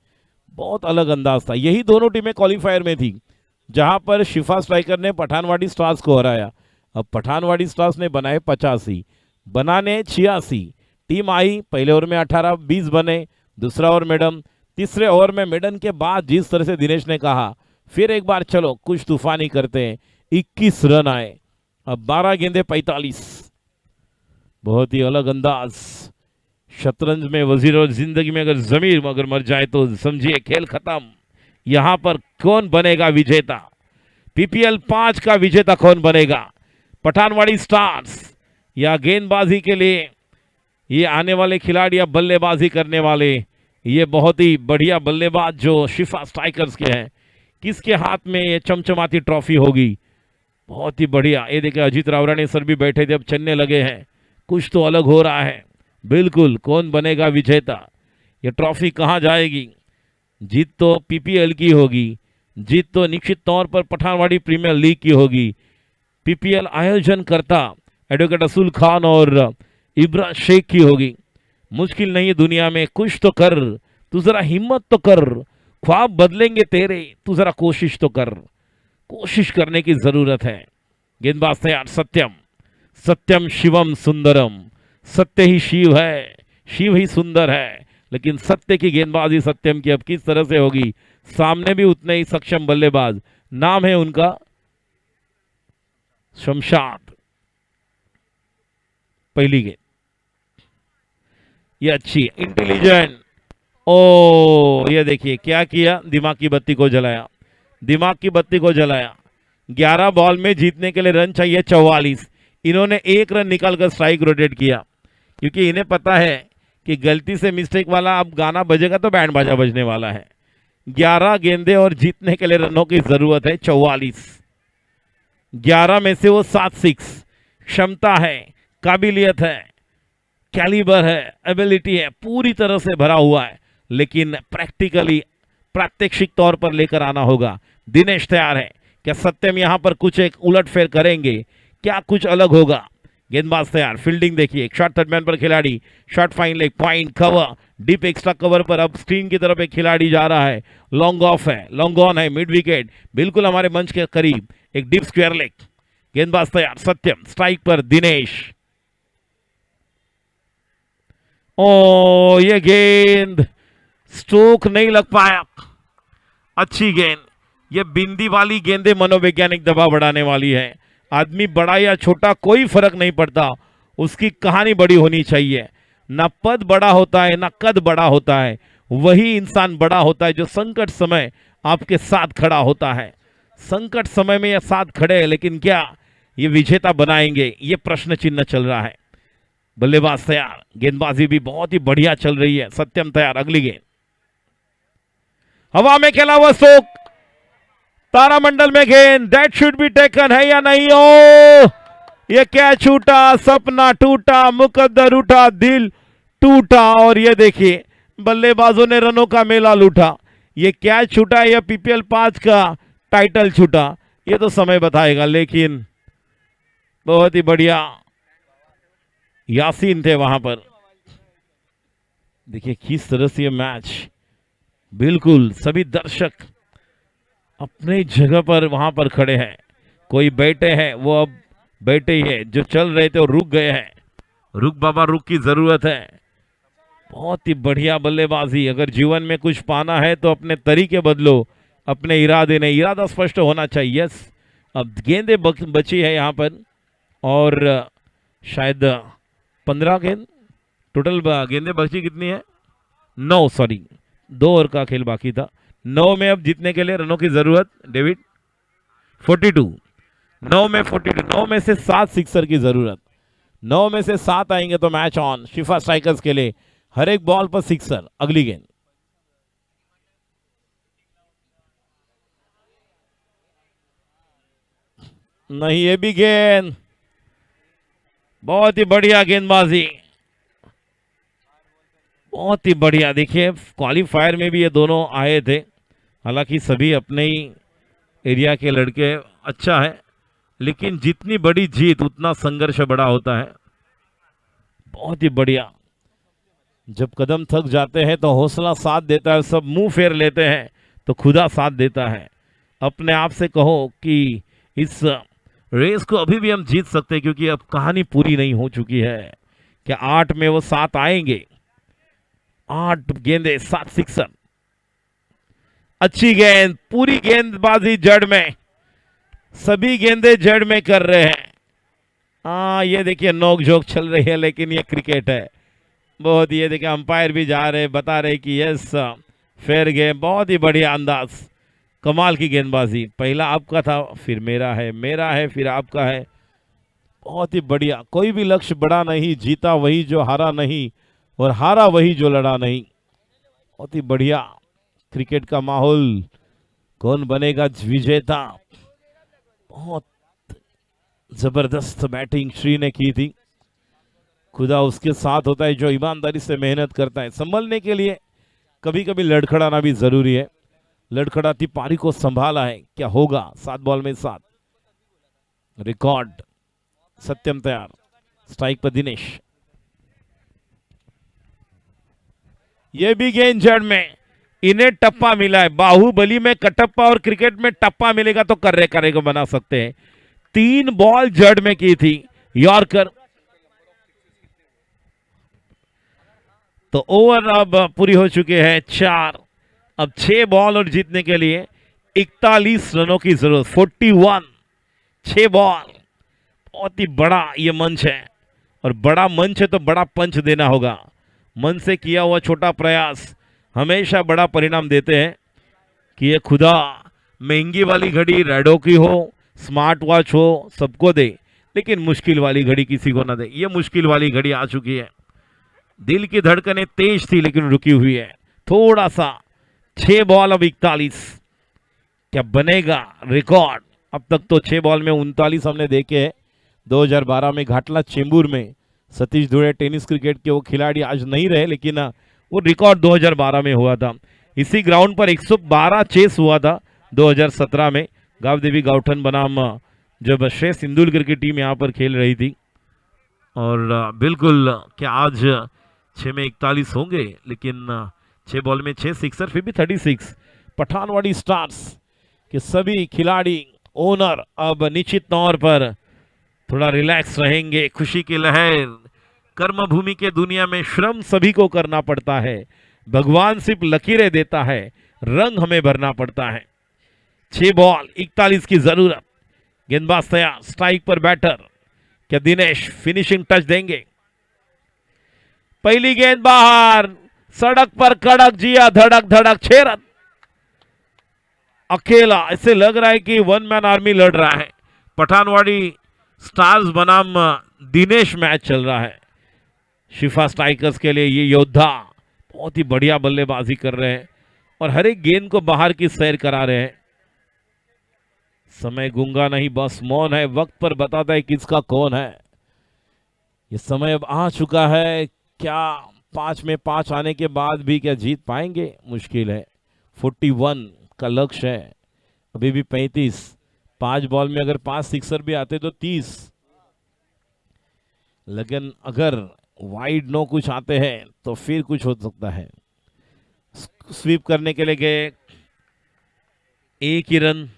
बहुत अलग अंदाज था। यही दोनों टीमें क्वालिफायर में थी, जहां पर शिफा स्ट्राइकर ने पठानवाड़ी स्टार्स को हराया। अब पठानवाड़ी स्टार्स ने बनाए 85, बनाने 86। टीम आई, पहले ओवर में 18-20 बने, दूसरा ओवर मेडन, तीसरे ओवर में मेडन के बाद जिस तरह से दिनेश ने कहा फिर एक बार चलो कुछ तूफानी करते हैं, 21 रन आए। अब 12 गेंदे 45, बहुत ही अलग अंदाज। शतरंज में वजीर और जिंदगी में अगर जमीर अगर मर जाए तो समझिए खेल खत्म। यहां पर कौन बनेगा विजेता, पीपीएल 5 का विजेता कौन बनेगा, पठानवाड़ी स्टार्स या गेंदबाजी के लिए ये आने वाले खिलाड़ी या बल्लेबाजी करने वाले ये बहुत ही बढ़िया बल्लेबाज जो शिफा स्ट्राइकर्स के हैं, किसके हाथ में ये चमचमाती ट्रॉफी होगी। बहुत ही बढ़िया। ये देखिए अजीत रावराणे सर भी बैठे थे, अब चलने लगे हैं, कुछ तो अलग हो रहा है। बिल्कुल, कौन बनेगा विजेता, ये ट्रॉफी कहाँ जाएगी। जीत तो पीपीएल की होगी, जीत तो निश्चित तौर पर पठानवाड़ी प्रीमियर लीग की होगी। पीपीएल आयोजन करता एडवोकेट असूल खान और इब्रा शेख की होगी। मुश्किल नहीं है दुनिया में, कुछ तो कर, तू जरा हिम्मत तो कर, ख्वाब बदलेंगे तेरे, तू जरा कोशिश तो कर। कोशिश करने की जरूरत है। गेंदबाज तैयार, सत्यम, सत्यम शिवम सुंदरम, सत्य ही शिव है, शिव ही सुंदर है, लेकिन सत्य की गेंदबाजी सत्यम की अब किस तरह से होगी। सामने भी उतने ही सक्षम बल्लेबाज, नाम है उनका शमशाद। पहली गेंद ये अच्छी, इंटेलिजेंट। ओ ये देखिए क्या किया, दिमाग की बत्ती को जलाया, दिमाग की बत्ती को जलाया। 11 बॉल में जीतने के लिए रन चाहिए 44, इन्होंने 1 रन निकालकर स्ट्राइक रोटेट किया, क्योंकि इन्हें पता है कि गलती से मिस्टेक वाला अब गाना बजेगा तो बैंड बाजा बजने वाला है। 11 गेंदे और जीतने के लिए रनों की जरूरत है 44। 11 में से वो 7 सिक्स, क्षमता है, काबिलियत है, कैलिबर है, एबिलिटी है, पूरी तरह से भरा हुआ है, लेकिन प्रैक्टिकली प्रात्यक्षिक तौर पर लेकर आना होगा। दिनेश तैयार है, क्या सत्यम यहां पर कुछ एक उलटफेर करेंगे, क्या कुछ अलग होगा। गेंदबाज तैयार, फील्डिंग देखिए, शॉर्ट थर्ड मैन पर खिलाड़ी, short fine leg, point cover, deep extra cover पर अब स्क्रीन की तरफ एक खिलाड़ी जा रहा है, लॉन्ग ऑफ है, लॉन्ग ऑन है, मिड विकेट, बिल्कुल हमारे मंच के करीब, एक डीप स्क्वायर लेग। गेंदबाज तैयार, सत्यम, स्ट्राइक पर दिनेश। ओ ये गेंद स्ट्रोक नहीं लग पाया, अच्छी गेंद। ये बिंदी वाली गेंदें मनोवैज्ञानिक दबाव बढ़ाने वाली है। आदमी बड़ा या छोटा कोई फर्क नहीं पड़ता, उसकी कहानी बड़ी होनी चाहिए। ना पद बड़ा होता है ना कद बड़ा होता है, वही इंसान बड़ा होता है जो संकट समय आपके साथ खड़ा होता है। संकट समय में ये साथ खड़े हैं, लेकिन क्या ये विजेता बनाएंगे, ये प्रश्न चिन्ह चल रहा है। बल्लेबाज तैयार, गेंदबाजी भी बहुत ही बढ़िया चल रही है। सत्यम तैयार, अगली गेंद हवा में खेला हुआ स्ट्रोक, तारामंडल में गेंद, दैट शुड बी टेकन है या नहीं। ओ ये कैच छूटा, सपना टूटा, मुकद्दर उठा, दिल टूटा, और ये देखिए बल्लेबाजों ने रनों का मेला लूटा। ये कैच छूटा या पीपीएल 5 का टाइटल छूटा, ये तो समय बताएगा, लेकिन बहुत ही बढ़िया यासीन थे वहां पर। देखिए किस तरह से ये मैच, बिल्कुल सभी दर्शक अपने जगह पर वहां पर खड़े हैं। कोई बैठे हैं, वो अब बैठे ही है, जो चल रहे थे वो रुक गए हैं। रुक बाबा रुक की जरूरत है। बहुत ही बढ़िया बल्लेबाजी। अगर जीवन में कुछ पाना है तो अपने तरीके बदलो, अपने इरादे नहीं, इरादा स्पष्ट होना चाहिए। यस, अब गेंदें बची है यहाँ पर, और शायद 15 गेंद टोटल। गेंदें बची कितनी है? 9, सॉरी 2 ओवर का खेल बाकी था। 9 में अब जीतने के लिए रनों की जरूरत, डेविड 42, 9 में 42, 9 में से 7 सिक्सर की जरूरत। 9 में से 7 आएंगे तो मैच ऑन शिफा स्ट्राइकर्स के लिए। हर एक बॉल पर सिक्सर। अगली गेंद नहीं, ये भी गेंद, बहुत ही बढ़िया गेंदबाजी, बहुत ही बढ़िया। देखिए क्वालिफायर में भी ये दोनों आए थे, हालांकि सभी अपने ही एरिया के लड़के, अच्छा है, लेकिन जितनी बड़ी जीत उतना संघर्ष बड़ा होता है। बहुत ही बढ़िया। जब कदम थक जाते हैं तो हौसला साथ देता है, सब मुंह फेर लेते हैं तो खुदा साथ देता है। अपने आप से कहो कि इस रेस को अभी भी हम जीत सकते हैं, क्योंकि अब कहानी पूरी नहीं हो चुकी है। क्या 8 में वो 7 आएंगे? 8 गेंदे 7 सिक्सर। अच्छी गेंद, पूरी गेंदबाजी जड़ में, सभी गेंदे जड़ में कर रहे हैं। ये देखिए नोक झोंक चल रही है, लेकिन ये क्रिकेट है। बहुत, ये देखिए अंपायर भी जा रहे, बता रहे कि यस फेयर गेम। बहुत ही बढ़िया अंदाज, कमाल की गेंदबाजी। पहला आपका था, फिर मेरा है, मेरा है, फिर आपका है। बहुत ही बढ़िया। कोई भी लक्ष्य बड़ा नहीं, जीता वही जो हारा नहीं, और हारा वही जो लड़ा नहीं। बहुत ही बढ़िया क्रिकेट का माहौल। कौन बनेगा विजेता? बहुत जबरदस्त बैटिंग श्री ने की थी। खुदा उसके साथ होता है जो ईमानदारी से मेहनत करता है। संभलने के लिए कभी कभी लड़खड़ाना भी जरूरी है। लड़खड़ाती पारी को संभाला है, क्या होगा? 7 बॉल में 7 रिकॉर्ड। सत्यम तैयार, स्ट्राइक पर दिनेश। ये भी गेंद जड़ में, इन्हें टप्पा मिला है। बाहुबली में कटप्पा और क्रिकेट में टप्पा मिलेगा तो कर्रे कर्रे को बना सकते हैं। 3 बॉल जड़ में की थी यॉर्कर। तो ओवर अब पूरी हो चुके हैं 4। अब 6 बॉल और जीतने के लिए 41 रनों की जरूरत। 41, 6 बॉल। बहुत ही बड़ा ये मंच है, और बड़ा मंच है तो बड़ा पंच देना होगा। मन से किया हुआ छोटा प्रयास हमेशा बड़ा परिणाम देते हैं। कि ये खुदा महंगी वाली घड़ी रेडो की हो, स्मार्ट वॉच हो, सबको दे, लेकिन मुश्किल वाली घड़ी किसी को ना दे। ये मुश्किल वाली घड़ी आ चुकी है। दिल की धड़कनें तेज थी लेकिन रुकी हुई है थोड़ा सा। 6 बॉल अब 41। क्या बनेगा रिकॉर्ड? अब तक तो 6 बॉल में 39 हमने देखे हैं। 2012 में घाटला चेंबूर में सतीश धुड़े टेनिस क्रिकेट के वो खिलाड़ी आज नहीं रहे, लेकिन वो रिकॉर्ड 2012 में हुआ था। इसी ग्राउंड पर 112 चेस हुआ था 2017 में। गावदेवी गावठन बनाम जब श्रेयस सिंधुलकर की टीम यहाँ पर खेल रही थी। और बिल्कुल क्या आज 6 में 41 होंगे, लेकिन 6 बॉल में 6 सिक्सर, फिर भी 36। पठानवाड़ी स्टार्स के सभी खिलाड़ी, ओनर अब निश्चित तौर पर थोड़ा रिलैक्स रहेंगे। खुशी की लहर। कर्मभूमि के दुनिया में श्रम सभी को करना पड़ता है। भगवान सिर्फ लकीरें देता है, रंग हमें भरना पड़ता है। 6 बॉल 41 की जरूरत। गेंदबाज तैयार, स्ट्राइक पर बैटर। क्या दिनेश फिनिशिंग टच देंगे? पहली गेंद बाहर, सड़क पर कड़क, जिया धड़क धड़क, 6 रन। अकेला, ऐसे लग रहा है कि 1 मैन आर्मी लड़ रहा है। पठानवाड़ी स्टार्स बनाम दिनेश मैच चल रहा है। शिफा स्ट्राइकर्स के लिए ये योद्धा बहुत ही बढ़िया बल्लेबाजी कर रहे हैं और हर एक गेंद को बाहर की सैर करा रहे हैं। समय गूंगा नहीं, बस मौन है। वक्त पर बताता है किसका कौन है। ये समय अब आ चुका है। क्या 5 में 5 आने के बाद भी क्या जीत पाएंगे? मुश्किल है। 41 का लक्ष्य है, अभी भी 35। 5 बॉल में अगर 5 सिक्सर भी आते तो 30। लेकिन अगर वाइड नो कुछ आते हैं तो फिर कुछ हो सकता है। स्वीप करने के लिए गए, 1 ही रन,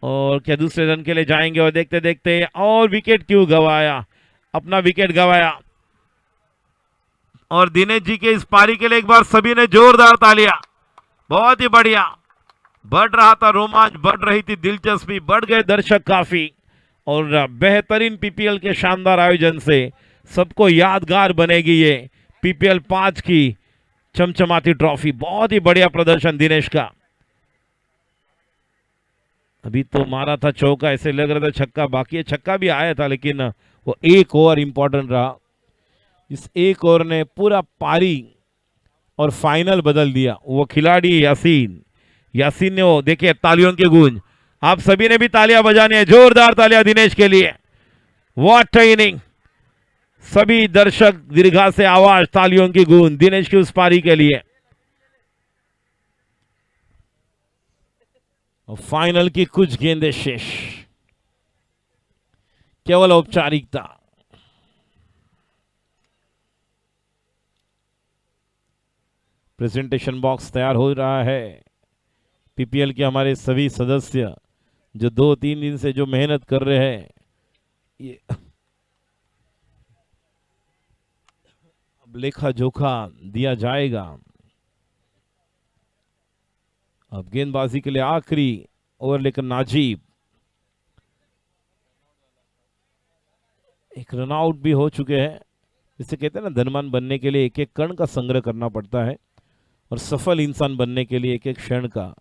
और क्या दूसरे रन के लिए जाएंगे? और देखते देखते और विकेट क्यों गवाया? अपना विकेट गवाया। और दिनेश जी के इस पारी के लिए एक बार सभी ने जोरदार तालियां। बहुत ही बढ़िया। बढ़ रहा था रोमांच, बढ़ रही थी दिलचस्पी, बढ़ गए दर्शक काफी, और बेहतरीन पीपीएल के शानदार आयोजन से सबको यादगार बनेगी ये पीपीएल 5 की चमचमाती ट्रॉफी। बहुत ही बढ़िया प्रदर्शन दिनेश का। अभी तो मारा था चौका, ऐसे लग रहा था छक्का बाकी है। छक्का भी आया था, लेकिन वो एक ओवर इंपॉर्टेंट रहा। इस एक ओवर ने पूरा पारी और फाइनल बदल दिया। वो खिलाड़ी यासीन ने, वो देखिए तालियों की गूंज। आप सभी ने भी तालियां बजानी है, जोरदार तालियां दिनेश के लिए। What a inning. सभी दर्शक दीर्घा से आवाज, तालियों की गूंज दिनेश की उस पारी के लिए। और फाइनल की कुछ गेंदें शेष, केवल औपचारिकता। प्रेजेंटेशन बॉक्स तैयार हो रहा है। पीपीएल के हमारे सभी सदस्य जो 2-3 दिन से जो मेहनत कर रहे हैं, ये अब लेखा जोखा दिया जाएगा। अब गेंदबाजी के लिए आखिरी ओवर लेकर नाजीब। एक रनआउट भी हो चुके हैं। जिसे कहते हैं ना, धनवान बनने के लिए एक एक कण का संग्रह करना पड़ता है, और सफल इंसान बनने के लिए एक एक क्षण का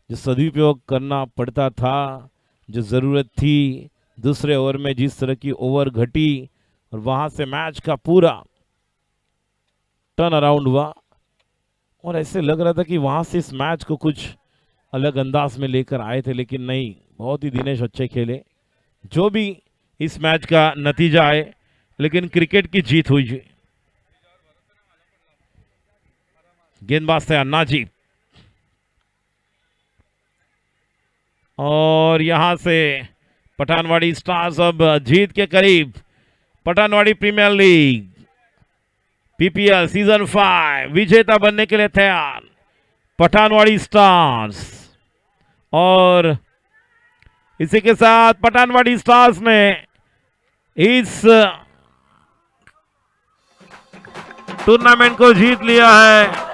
जो सदुपयोग करना पड़ता था, जो ज़रूरत थी। दूसरे ओवर में जिस तरह की ओवर घटी और वहाँ से मैच का पूरा टर्न अराउंड हुआ, और ऐसे लग रहा था कि वहाँ से इस मैच को कुछ अलग अंदाज में लेकर आए थे, लेकिन नहीं। बहुत ही दिनेश अच्छे खेले। जो भी इस मैच का नतीजा आए, लेकिन क्रिकेट की जीत हुई जी। गेंदबाज तैयार, नाजीब। और यहां से पठानवाड़ी स्टार्स अब जीत के करीब। Pathanwadi premier league PPL season 5 विजेता बनने के लिए तैयार। पठानवाड़ी स्टार्स। और इसी के साथ पठानवाड़ी स्टार्स ने इस टूर्नामेंट को जीत लिया है।